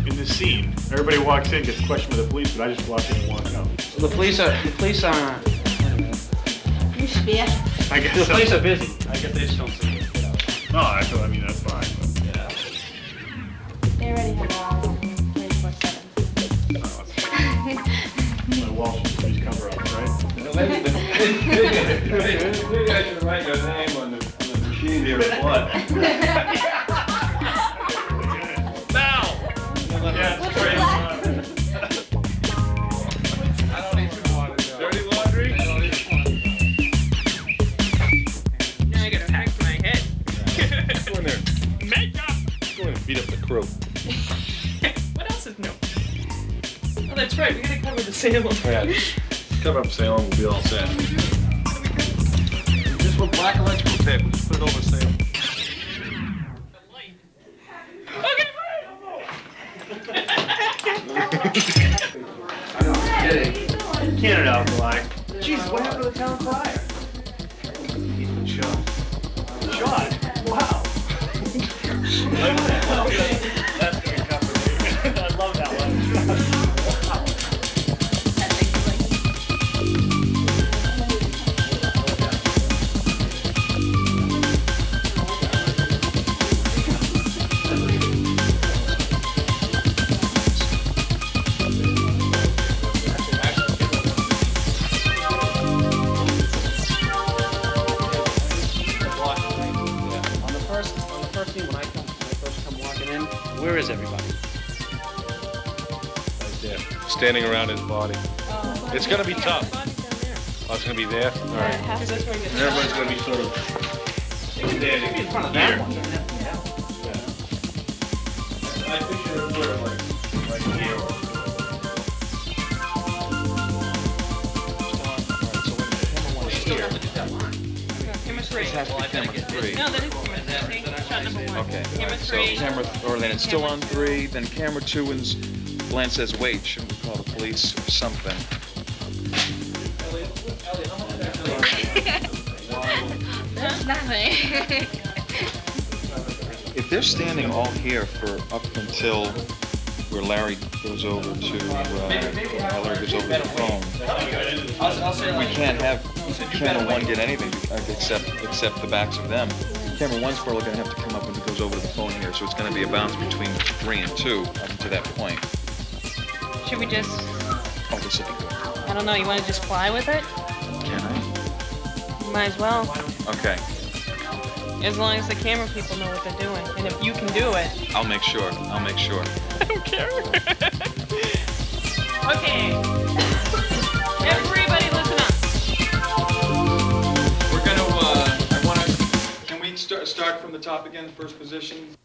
In this scene, everybody walks in, gets questioned by the police, but I just walk in and walk out. The police are. You should be. I guess The so. police are busy. I guess they just don't see it. You know. No, I mean, that's fine. But, They already have all 24/7. my Walsh police cover up, right? Maybe I should write your name on the machine here in blood. Now! Yeah, it's great. I don't need to water. Dirty laundry? Now I gotta pack my head. Go in there. Makeup! Go in and beat up the crew. What else is new? Oh, that's right. We gotta cover the Salem. Yeah. Cover up Salem, we'll be all set. Just with black electrical tape, we'll just put it over Salem. Okay, Canada Alkali. Jeez, what happened to the town crier? He's been shot. Shot? Wow. That's gonna cover me. I love that one. On the first scene, when I first come walking in, where is everybody? Right there. Standing around his body. It's gonna be tough. Oh, it's gonna be there? All right. Because that's where he gets And everybody's gonna be sort of standing In front of that here. one. I picture it sort of like here. Camera three. Camera three. No, that is camera three. Shot number one. Okay. Camera So three. camera, or then it's still on 3, then camera 2, and Glenn says, wait, shouldn't we call the police or something? That's nothing. If they're standing all here for up until where Larry goes over to, Larry goes over to the phone. We can't have camera one get anything except the backs of them. Camera one's probably gonna have to come up when it goes over to the phone here, so it's gonna be a bounce between 3 and 2 up to that point. Should we just, Oh, this will be good. I don't know, you want to just fly with it? Can I? Might as well, Okay, as long as the camera people know what they're doing. And if you can do it, I'll make sure. I'll make sure. I don't care. Okay. Everybody listen up. We're gonna, can we start from the top again, first position?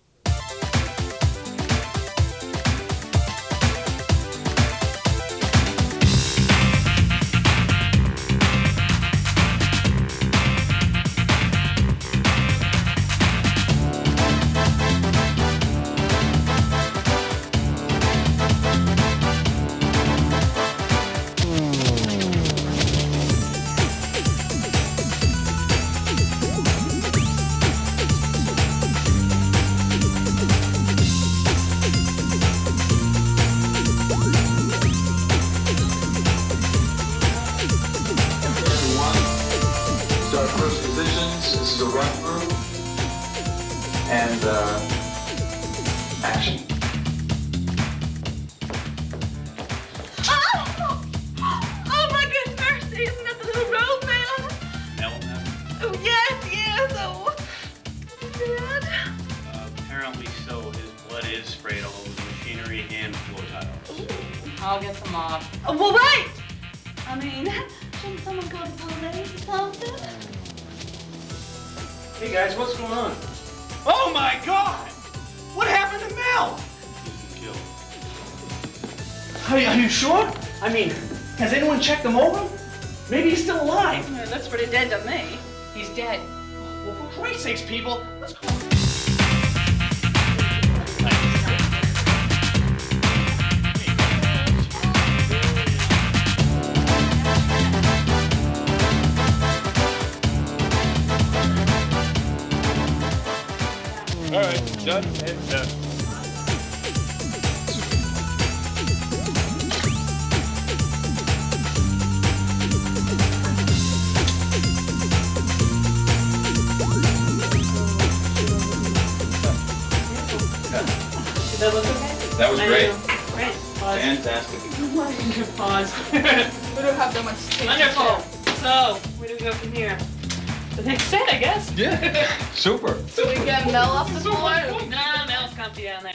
Start first positions. This is a run through. And action. Oh my goodness mercy, isn't that the little road man? Oh, yes, oh. Dad? Apparently so. His blood is sprayed all over the machinery and floor tiles. I'll get some off. Oh, well, right! I mean, shouldn't someone call the police or something? Hey guys, what's going on? Oh my God! What happened to Mel? Killed. Are you sure? I mean, has anyone checked him over? Maybe he's still alive. Looks pretty dead to me. He's dead. Well, for Christ's sakes, people, let's go. All right, done? And, Did that look okay? That was great. Great. Pause. Fantastic. Pause. We don't have that much space. Wonderful. So, where do we go from here? The next set, I guess. Yeah, super. So we get Mel off the floor? No, Mel's comfy down there.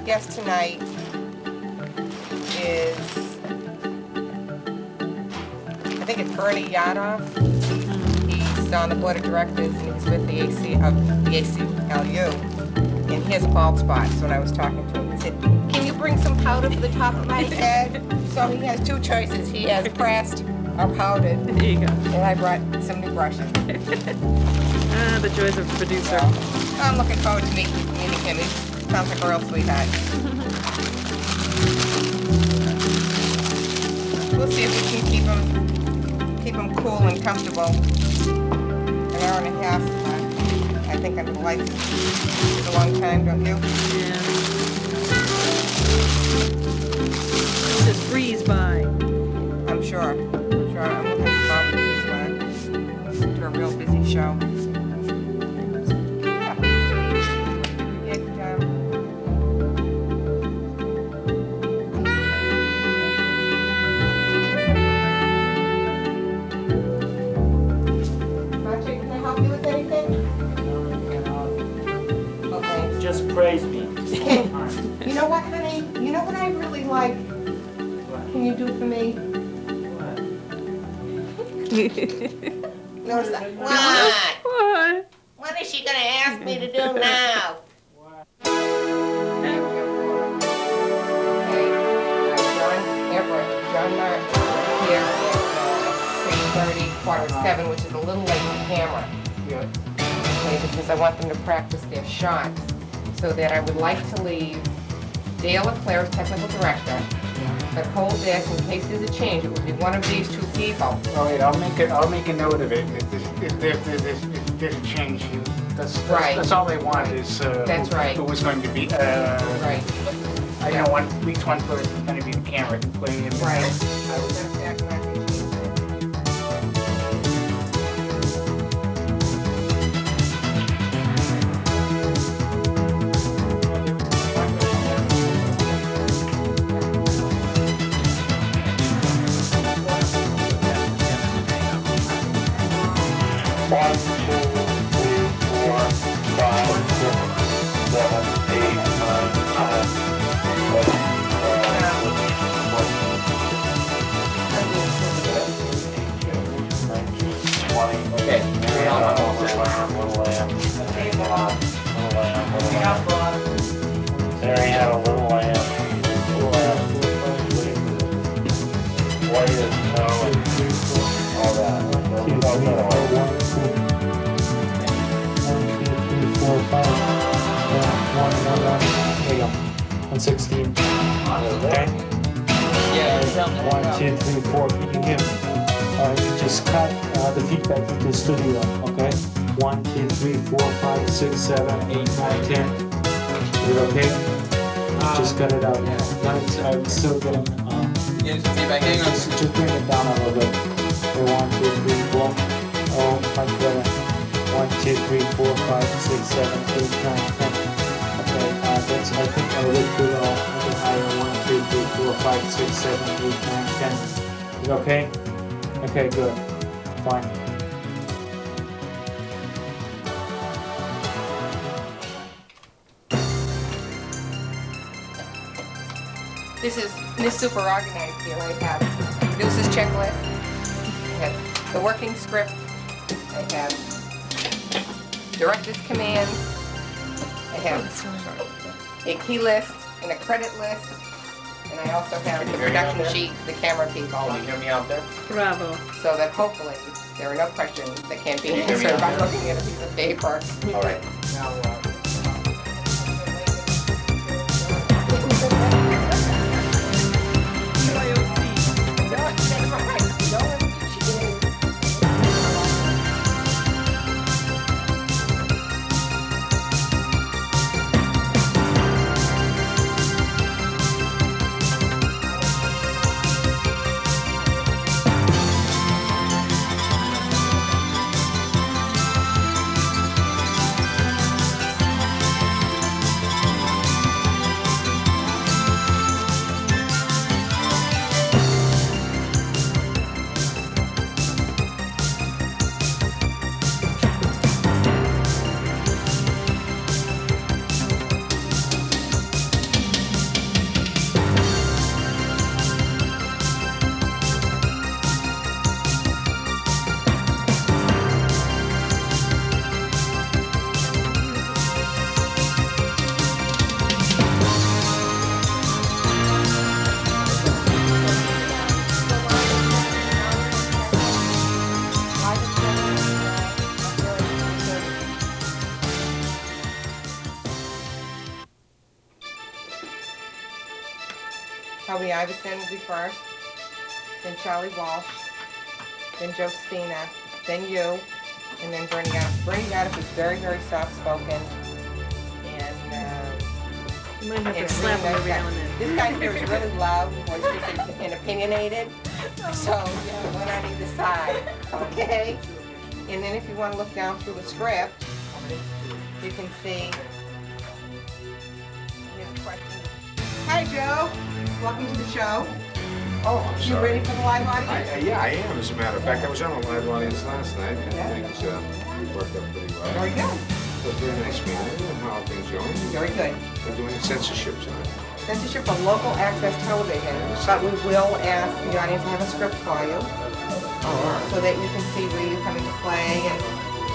the guest tonight is, I think it's Ernie Yadoff. He's on the board of directors and he's with the ACLU. And he has a bald spot, so when I was talking to him, he said, can you bring some powder for the top of my head? So he has two choices. He has pressed or powdered. There you go. And I brought some new brushes. The joys of a producer. So, I'm looking forward to meeting him. He sounds like a real sweetheart. We'll see if we can keep him cool and comfortable. An hour and a half, I think under the lights is a long time, don't you? Yeah. Just breeze by. I'm sure. I'm looking forward to a real busy show. Just praise me. You know what, honey? You know what I really like? Can you do for me? Notice that. What? What is she gonna ask me to do now? John Martin here at 6:30, 7, which is a little late for camera. Okay, because I want them to practice their shots. So that I would like to leave Dale LeClaire as technical director, but hold this in case there's a change. It would be one of these two people. All right, I'll make a note of it. If there's a change, that's all they want is That's right. who was going to be. Right. I know at least one person is going to be the camera and play in. Right. There he had a little lamb. White as snow and all that. Hang on. 116. Okay? Yeah. 1, 2, 3, 4. Can you hear me? Alright, just cut the feedback into the studio, okay? 1, 2, 3, 4, 5, 6, 7, 8, 9, 10. Is it okay? Just cut it out. Now I'm still getting. Feedback. Hang on. Just bring it down a little bit. Okay, 1, 2, 3, 4. Oh, much better. 1, 2, 3, 4, 5, 6, 7, 8, 9, 10. Okay, that's, I think I would do a little higher. 1, 2, 3, 4, 5, 6, 7, 8, 9, 10. Is it okay? Okay, good. Fine. This is super organized here. I have producer's checklist. I have the working script. I have director's commands. I have a key list and a credit list. And I also have the production sheet, the camera people. Can you hear me out there? Bravo. So that hopefully there are no questions that can't be answered by looking at a piece of paper. All right. Toby Iverson will be first, then Charlie Walsh, then Josefina, then you, and then Bernie Gaddis. Bernie Gaddis is very, very soft-spoken, and You might have and to slap him really every nice now and guy. then. This guy here is really loud, boisterous, and opinionated, so you have one on either side, okay? And then if you want to look down through the script, you can see. Here's a question. Hi, Joe. Welcome to the show. Oh, I'm You sorry. ready for the live audience? Yeah, I am, as a matter of fact. I was on a live audience last night, and Yeah. things worked out pretty well. Very good. It was a very nice meeting, and how are things going? Very good. We're doing censorship tonight. Censorship of local access television, but we will ask the audience to have a script for you, so that you can see where you come into play and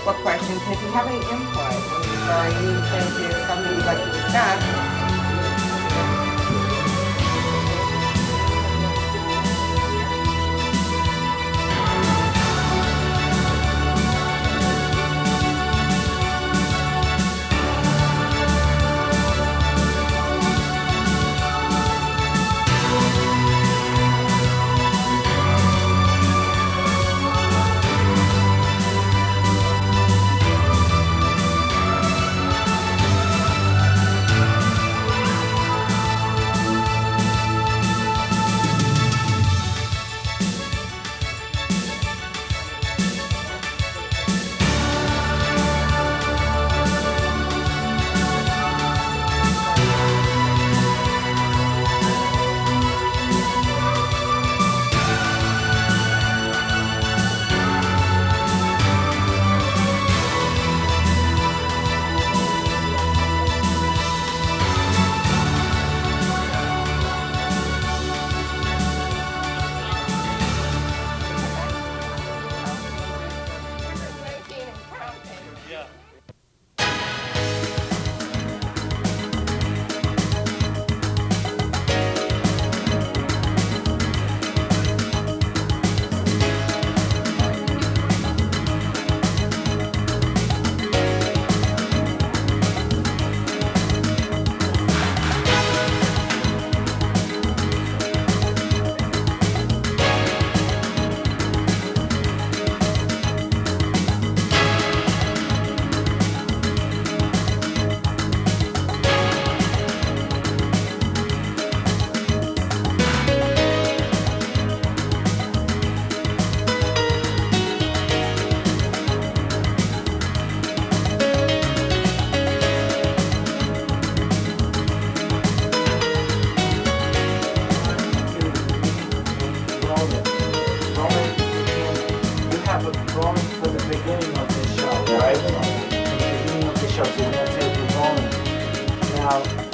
what questions. And if you have any input, or you think there's something you'd like to discuss,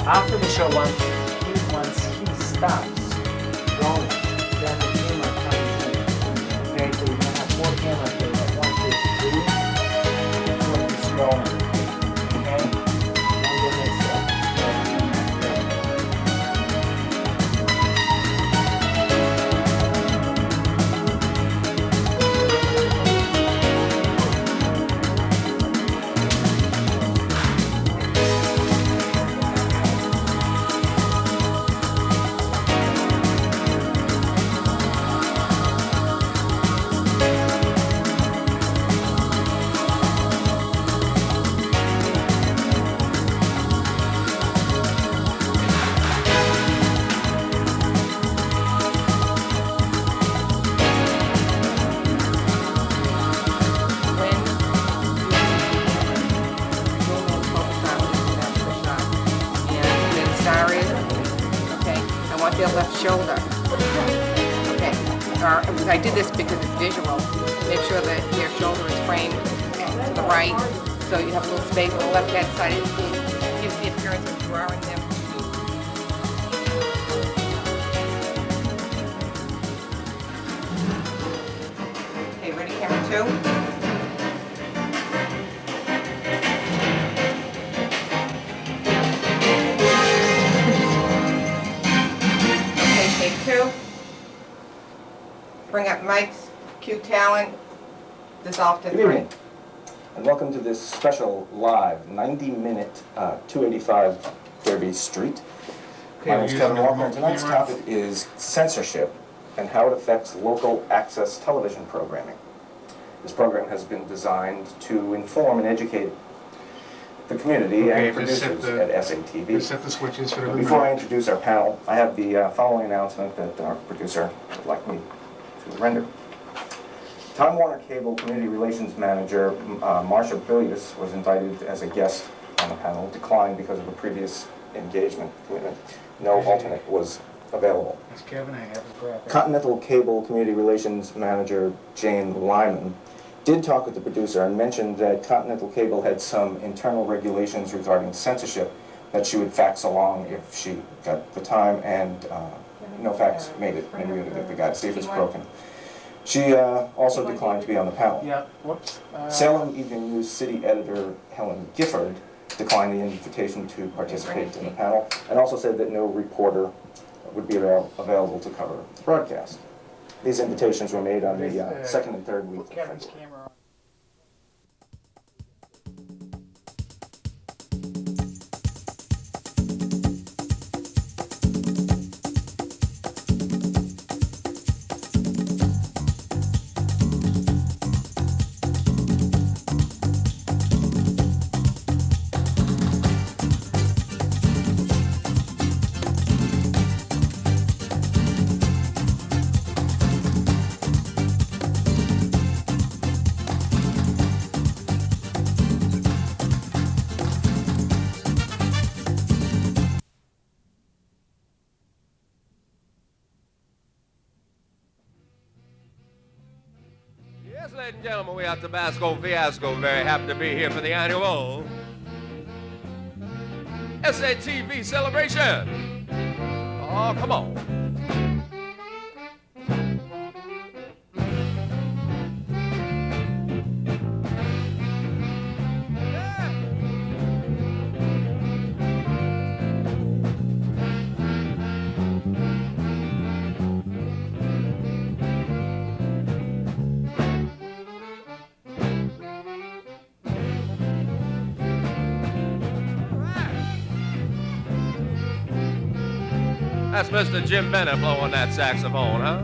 After the show, once he stops rolling, then the camera comes in. Okay, so you're gonna have 4 cameras there. Like 1, 2, 3, it's going to be scrolling. Okay? And then it's their left shoulder. Okay, I did this because it's visual. Make sure that their shoulder is framed to the right, so you have a little space on the left-hand side. It gives the appearance of drawing them. Okay, ready, camera 2? Bring up mics, cue talent, dissolve to 3. Good evening, and welcome to this special live 90-minute 285 Fairview Street My name is Kevin Walker, and tonight's topic is censorship and how it affects local access television programming. This program has been designed to inform and educate the community and producers at SATV. Set the switches for the Before I introduce our panel, I have the following announcement that our producer would like me to render. Time Warner Cable Community Relations Manager Marsha Bilius was invited as a guest on the panel, declined because of a previous engagement commitment. No alternate was available. That's Kevin, I have a graphic. Continental Cable Community Relations Manager Jane Lyman did talk with the producer and mentioned that Continental Cable had some internal regulations regarding censorship that she would fax along if she got the time, and no fax made it, and the guy's safe is broken. She also declined to be on the panel. Yeah, whoops. Salem Evening News City Editor Helen Gifford declined the invitation to participate in the panel, and also said that no reporter would be available to cover the broadcast. These invitations were made on the second and third week of Kevin's February. camera on. Yes, ladies and gentlemen, we are Tabasco Fiasco. Very happy to be here for the annual SATV celebration. Oh, come on. That's Mr. Jim Bennett blowing that saxophone, huh?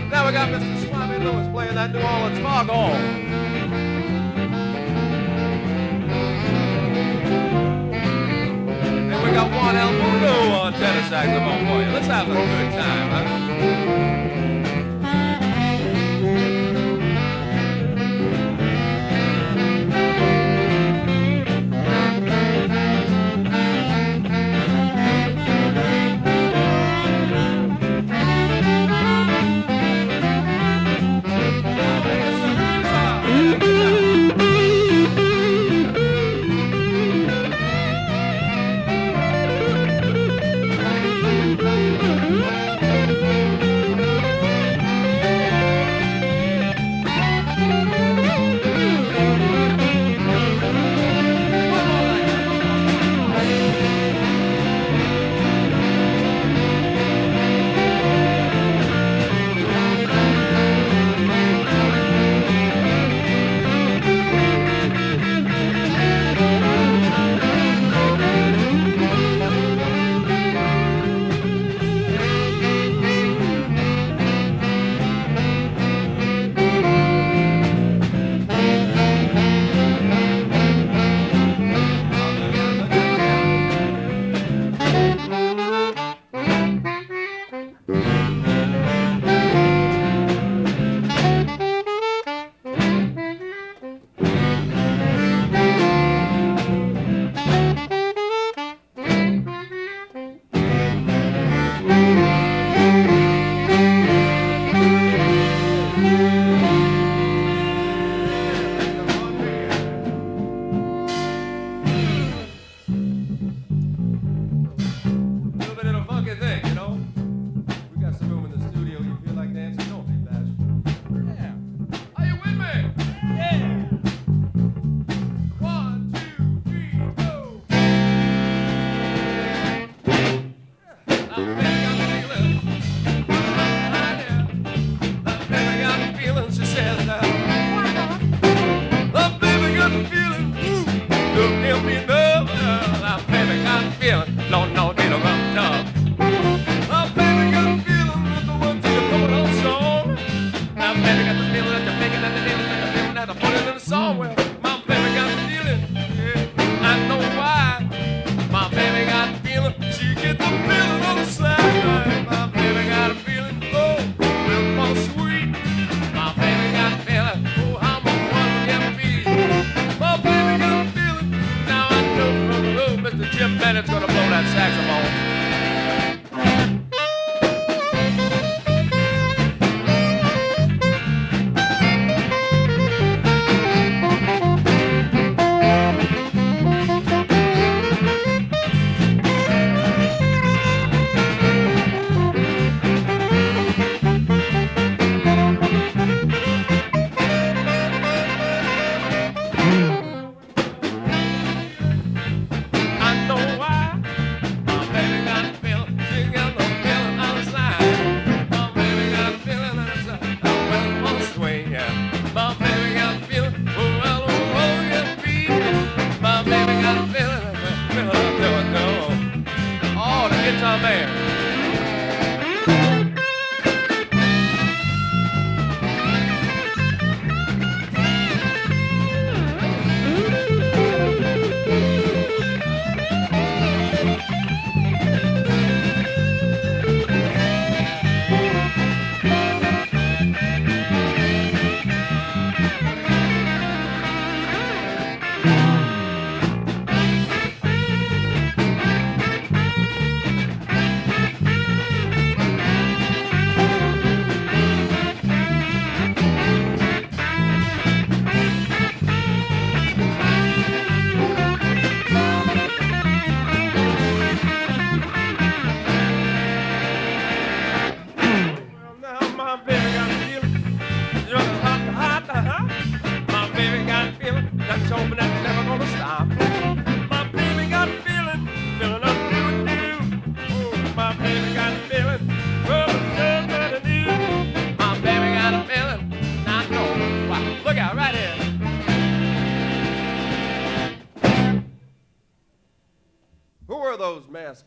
Now we got Mr. Swami Lewis playing that New Orleans foghorn. We got Juan El Mundo on tenor saxophone for you. Let's have a good time, huh?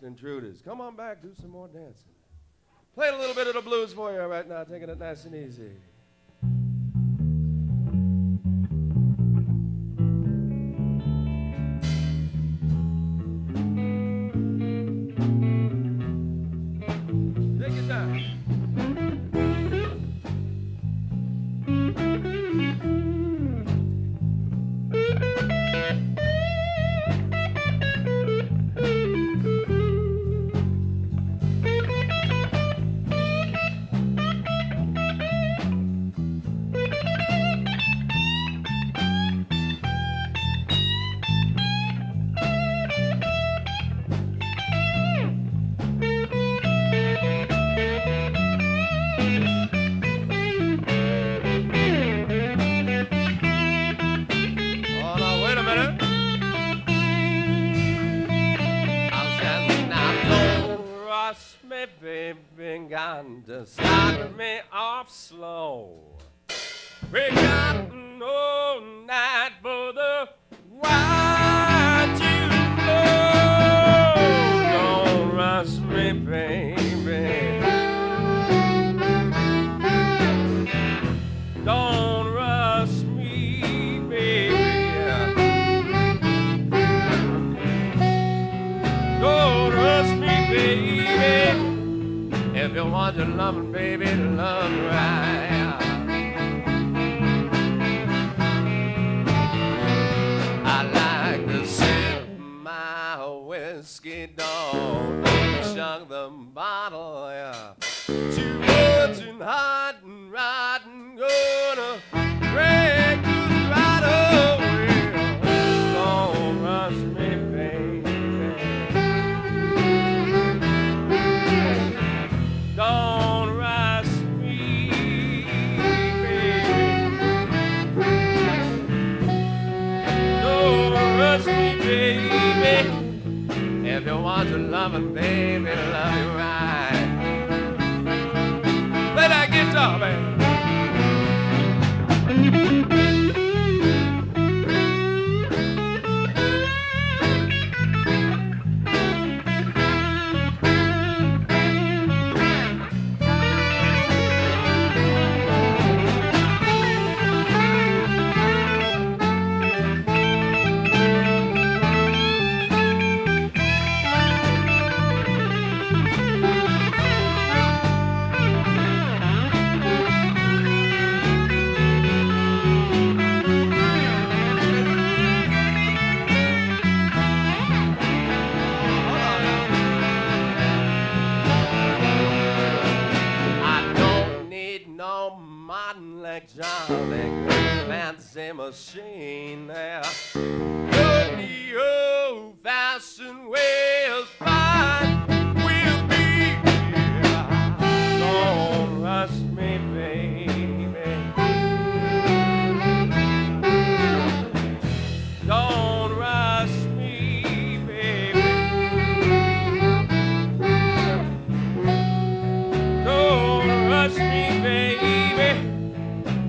intruders. Come on back, do some more dancing. Playing a little bit of the blues for you right now, taking it nice and easy. Take your time. Baby, got to start me off slow. We got no night for the wine to flow. Don't rush me, baby. Don't rush me, baby. Don't rush me, baby. If you want your loving, baby, to love right. I like to sip my whiskey down, chug the bottle, yeah. 2 words and hot and rotten, gonna break the throttle. Don't rush me, baby. Don't rush me, baby. Don't rush me, baby. If you want to love it, baby, love you right. Play that guitar, baby. Fancy machine there. But the old-fashioned way is fine. We'll be here. Don't rush me, baby. Don't rush me, baby. Don't rush me, baby.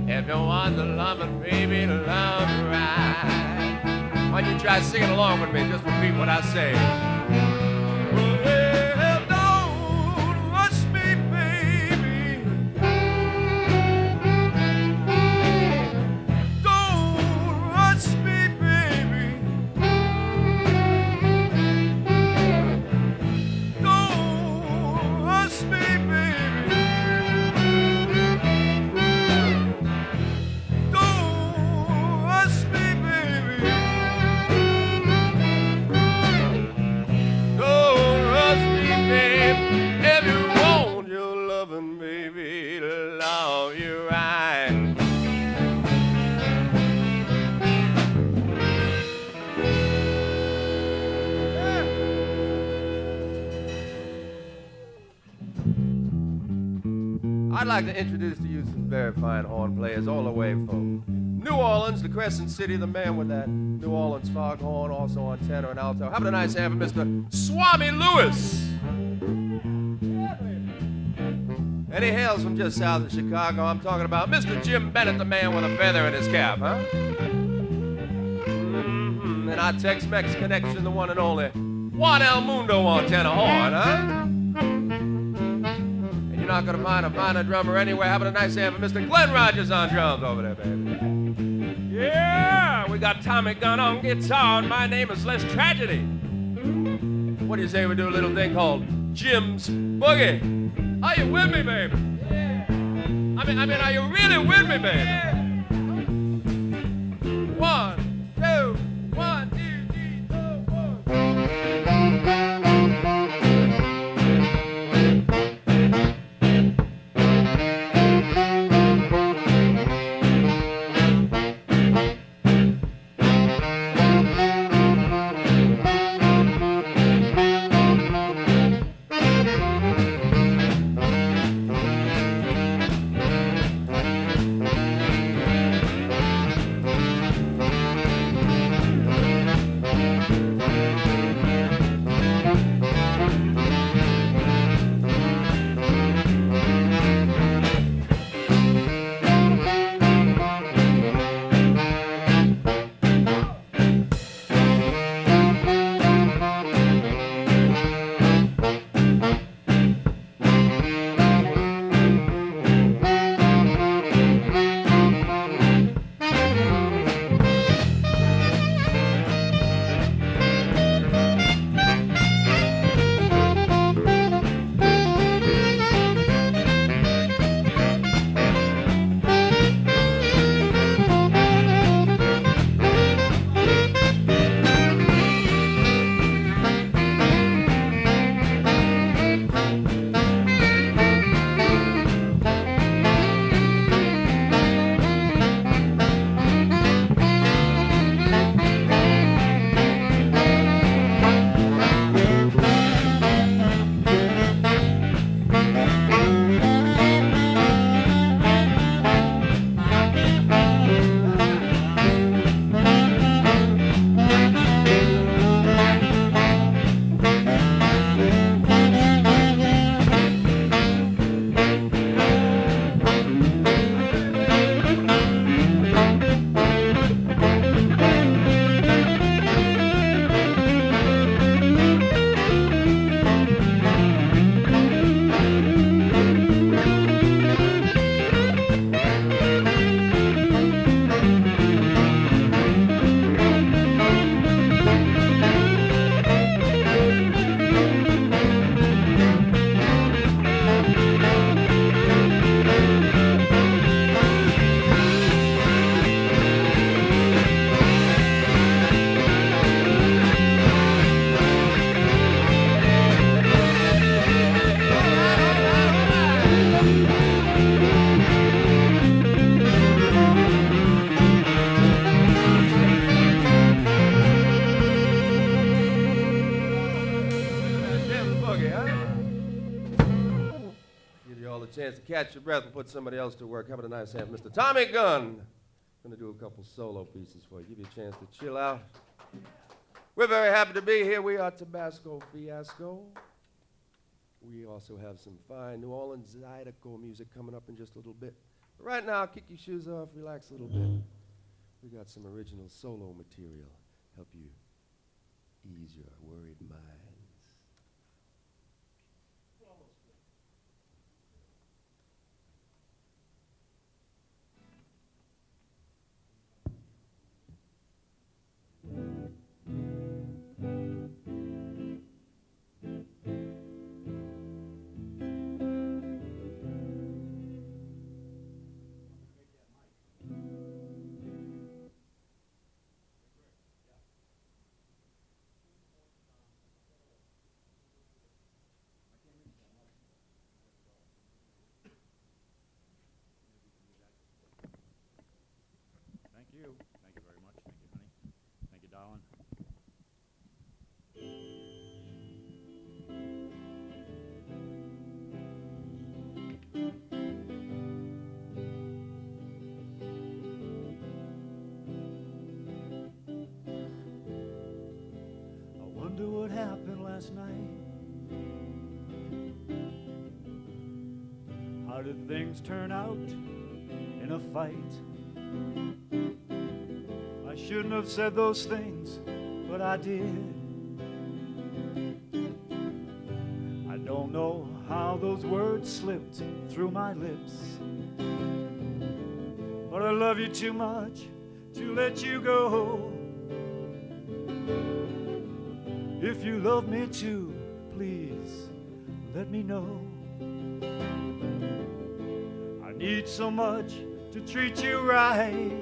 If you want to love it, baby, love it right. Why don't you try singing along with me? Just repeat what I say. Well, don't rush me, baby. Don't rush me, baby. Don't rush me, baby. Baby, love you right. I'd like to introduce to you some very fine horn players all the way from New Orleans, the Crescent City, the man with that New Orleans foghorn, also on tenor and alto. Having a nice hand for Mr. Swami Lewis. And he hails from just south of Chicago. I'm talking about Mr. Jim Bennett, the man with a feather in his cap, huh? And our Tex-Mex connection, the one and only Juan El Mundo on tenor horn, huh? And you're not gonna find a finer drummer anywhere. Having a nice hand for Mr. Glenn Rogers on drums over there, baby. Yeah, we got Tommy Gunn on guitar, and my name is Less Tragedy. What do you say we do a little thing called Jim's Boogie? Are you with me, baby? Yeah. I mean, are you really with me, baby? Yeah. 1, 2, 1, 2, 3, chance to catch your breath and put somebody else to work. How about a nice hand, Mr. Tommy Gunn? Gonna do a couple solo pieces for you. Give you a chance to chill out. We're very happy to be here. We are Tabasco Fiasco. We also have some fine New Orleans Zydeco music coming up in just a little bit. But right now, kick your shoes off, relax a little bit. We got some original solo material. Help you ease your worried minds. Thank you. Thank you very much. Thank you, honey. Thank you, darling. I wonder what happened last night. How did things turn out in a fight? I shouldn't have said those things, but I did. those words slipped through my lips. But I love you too much to let you go. If you love me too, please let me know. I need so much to treat you right.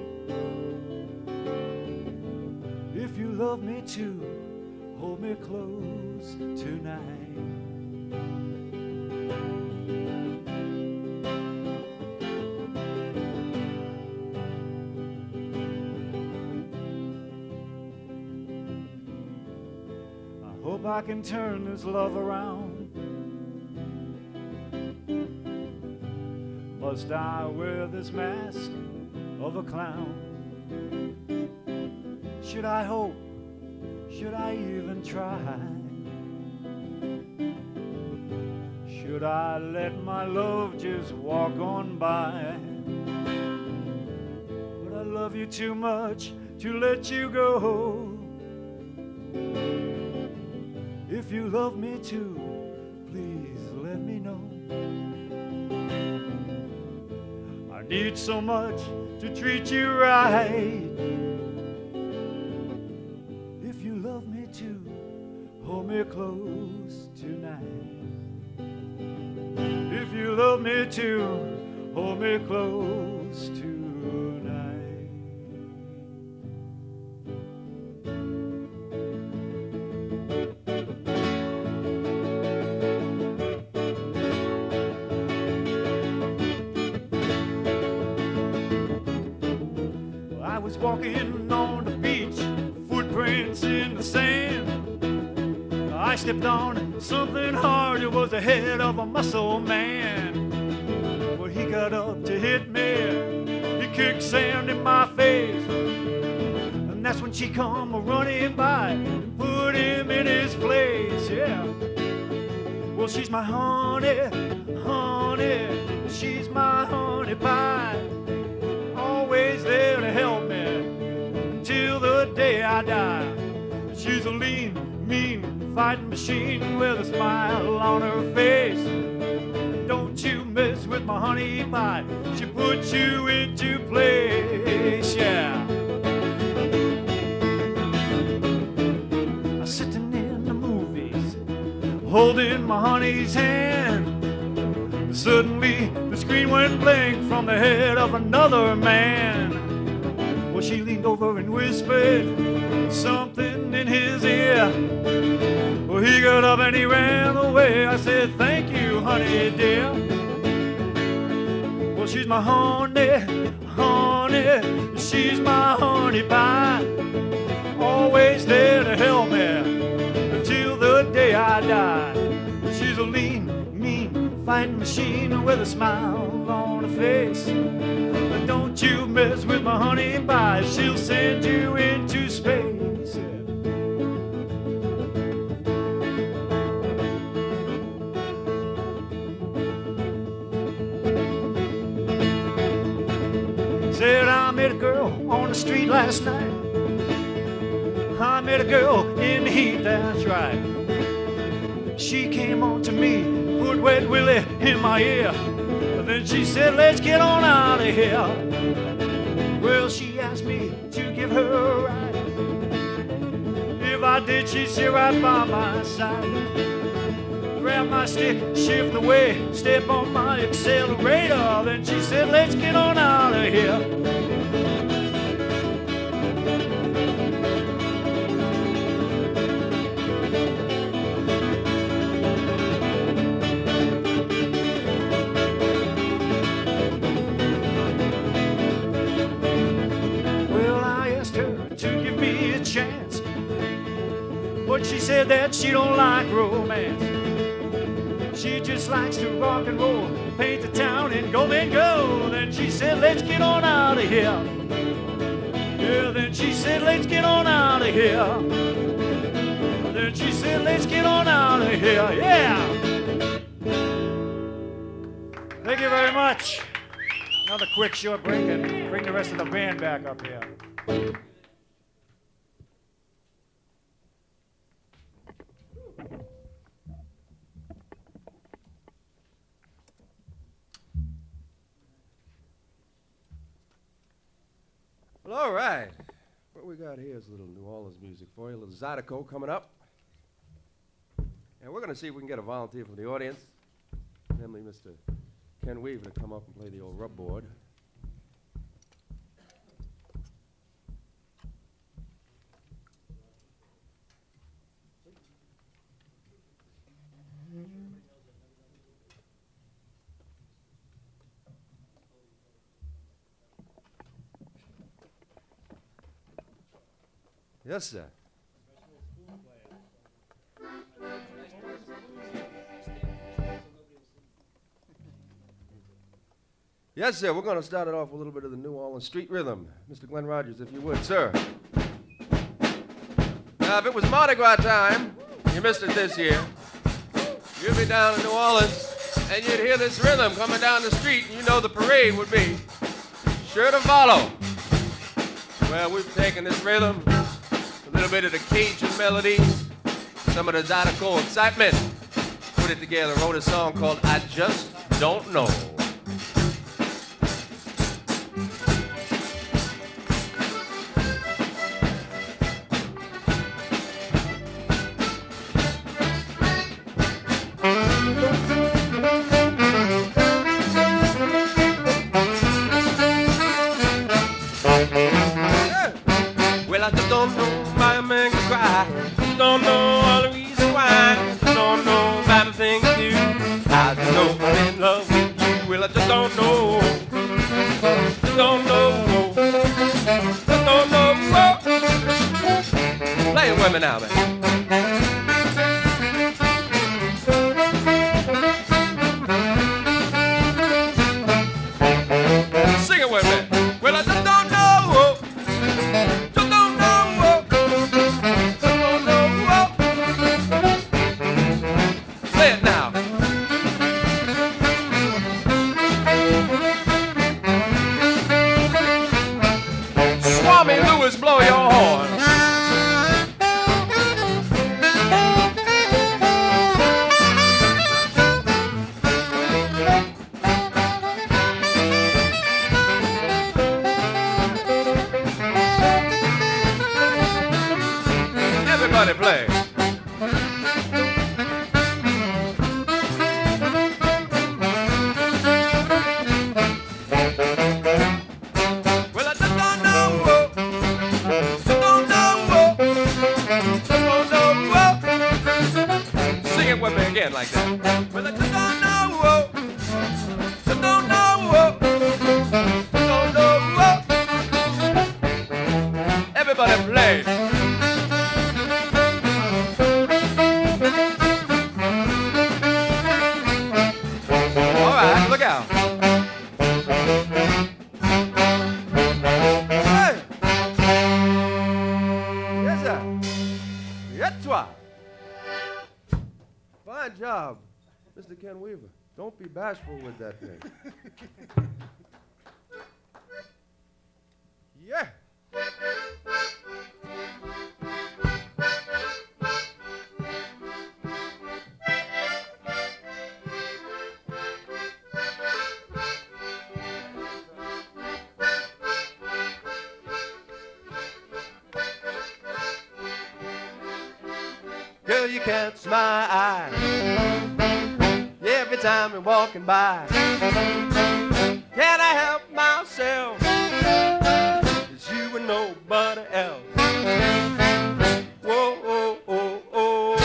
If you love me too, hold me close tonight. I hope I can turn this love around. Must I wear this mask of a clown? Should I hope? Should I even try? Should I let my love just walk on by? But I love you too much to let you go. If you love me too, please let me know. I need so much to treat you right. If you love me too, hold me close tonight. If you love me too, hold me close tonight. I was walking on the beach, footprints in the sand. I stepped on something hard, it was the head of a muscle man. Well, he got up to hit me, he kicked sand in my face. And that's when she come running by and put him in his place, yeah. Well, she's my honey, honey, she's my honey pie. Always there to help me until the day I die. She's a lean, mean, fighting machine with a smile on her face. Don't you mess with my honey pie, she puts you into place, yeah. I'm sitting in the movies, holding my honey's hand. Suddenly the screen went blank from the head of another man. Well, she leaned over and whispered something in his ear. Well, he got up and he ran away. I said, thank you, honey dear. Well, she's my honey, honey, she's my honey pie. Always there to help me until the day I die. She's a lean, mean, fighting machine with a smile on her face. But don't you mess with my honey pie, she'll send you into space. Said I met a girl on the street last night. I met a girl in the heat, that's right. She came on to me, put Wet Willie in my ear. And then she said, let's get on out of here. Well, she asked me to give her a ride. If I did, she'd sit right by my side. Grab my stick, shift away, step on my accelerator. Then she said, let's get on out of here. But she said that she don't like romance. She just likes to rock and roll, paint the town and go, then go. Then she said, let's get on out of here. Yeah, then she said, let's get on out of here. Then she said, let's get on out of here. Yeah. Thank you very much. Another quick short break and bring the rest of the band back up here. Well, all right. What we got here is a little New Orleans music for you, a little Zydeco coming up. And we're going to see if we can get a volunteer from the audience, namely Mr. Ken Weaver, to come up and play the old rub board. Yes, sir. Yes, sir. We're going to start it off with a little bit of the New Orleans street rhythm. Mr. Glenn Rogers, if you would, sir. Now, if it was Mardi Gras time, you missed it this year, you'd be down in New Orleans, and you'd hear this rhythm coming down the street, and you know the parade would be sure to follow. Well, we've taken this rhythm, a little bit of the Cajun melodies, some of the Zydeco excitement, put it together, wrote a song called I Just Don't Know. Well, I just don't know why a man can cry. Just don't know all the reason why. Just don't know about the things you do. I just know I'm in love with you. Well, I just don't know. Just don't know. Just don't know. Play it with me now, man. Sing it with me. Well, I just don't know. Blow your horn. Everybody play. Well, I just don't know. Sing it with me again like that. Well, I just don't know. Just don't know. Don't know. Everybody play. All right, look out. Hey. Yes, sir. Yes, toi. Fine job, Mr. Ken Weaver. Don't be bashful with that thing. Yeah. Girl, you catch my eye every time you're walking by. Can I help myself? It's you and nobody else. Whoa, oh, oh, oh.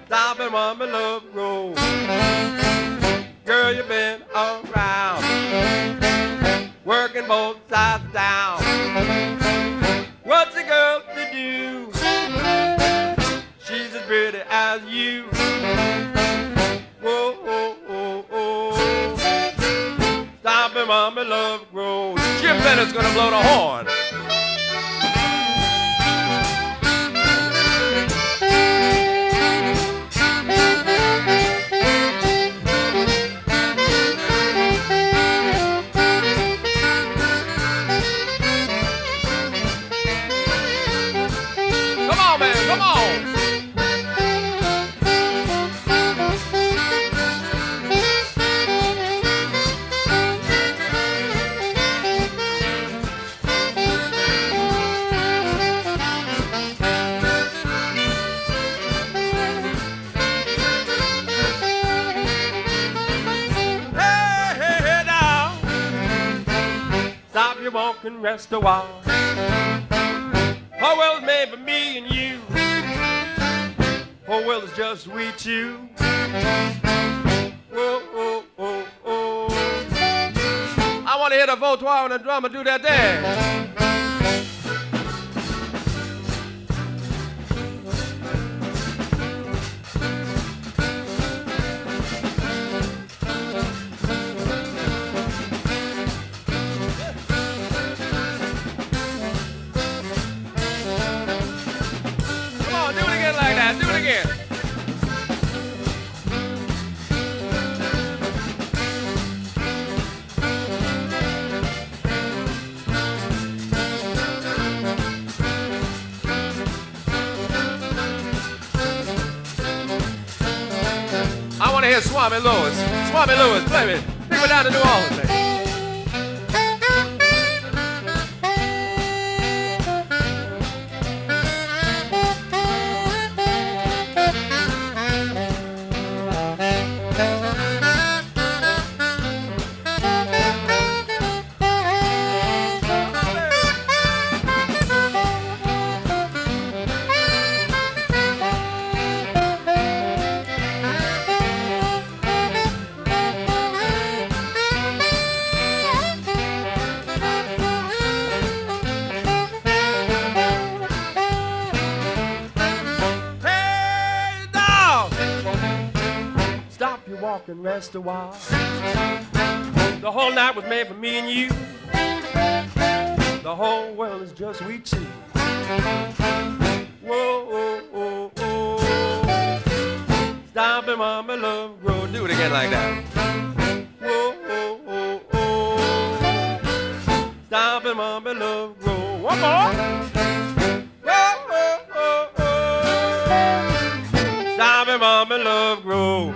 Stop and want me love roll. Girl, you've been around, working both sides down. What's a girl to do? She's as pretty as you. Whoa, oh, oh, oh. Stop and mama love grows. Jim Bennett's gonna blow the horn. Come on, man, come on. you walk and rest a while. Whole world's made for me and you. Whole world is just we two. Whoa, oh, oh, oh. I want to hear the votoir and the drummer do that dance. Do it again. I want to hear Swami Lewis. Swami Lewis, play me. Take me down to New Orleans, baby. Walk and rest a while. The whole night was made for me and you. The whole world is just we two. Whoa, oh, oh, oh. Stop and mama love grow. Do it again like that. Whoa, oh, oh, oh. Stop and mama love grow. One more. Whoa, oh, oh, oh. Stop and mama love grow.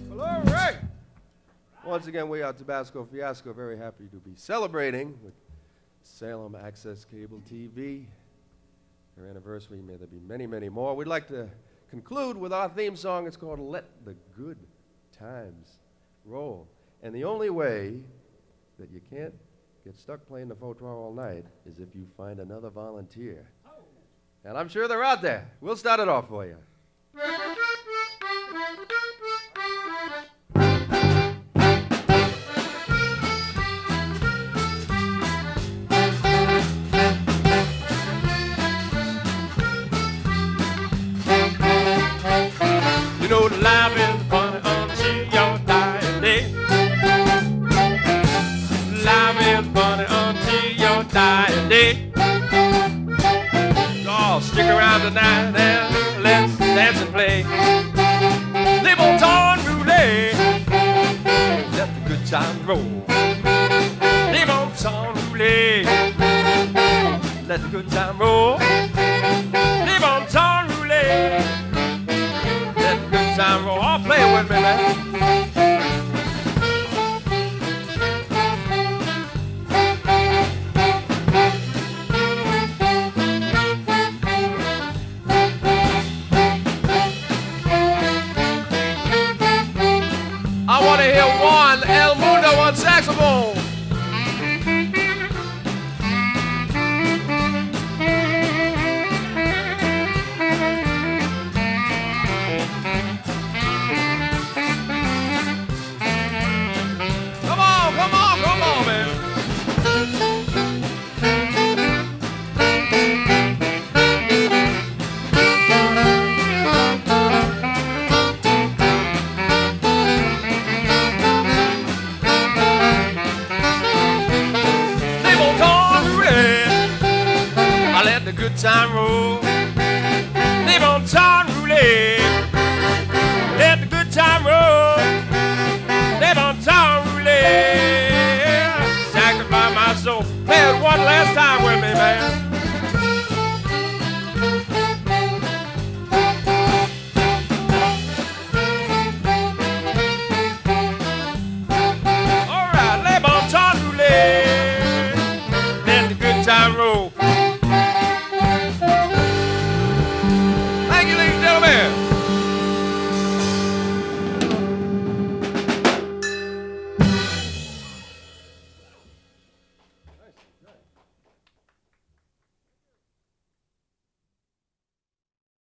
Well, all right. Once again, we are Tabasco Fiasco, very happy to be celebrating with Salem Access Cable TV. Their anniversary, may there be many, many more. We'd like to conclude with our theme song. It's called Let the Good Times Roll. And the only way that you can't get stuck playing the Votoir all night is if you find another volunteer. And I'm sure they're out there. We'll start it off for you. You know the life is funny until your dying day. Life is funny until your dying day. So stick around tonight and let's dance and play. Live on torn roulette. Let the good times roll. Live on torn roulette. Let the good time roll. Live on torn roulette. Let the good time roll. All play with me, man. I want to hear Juan El Mundo on saxophone. Come on, man. The good time roll. Live on torn roulette. Let the good time roll. Live on torn roulette. Sacrifice my soul. Play it one last time with me, man. All right, live on torn roulette. Let the good time roll. Thank you, ladies and gentlemen.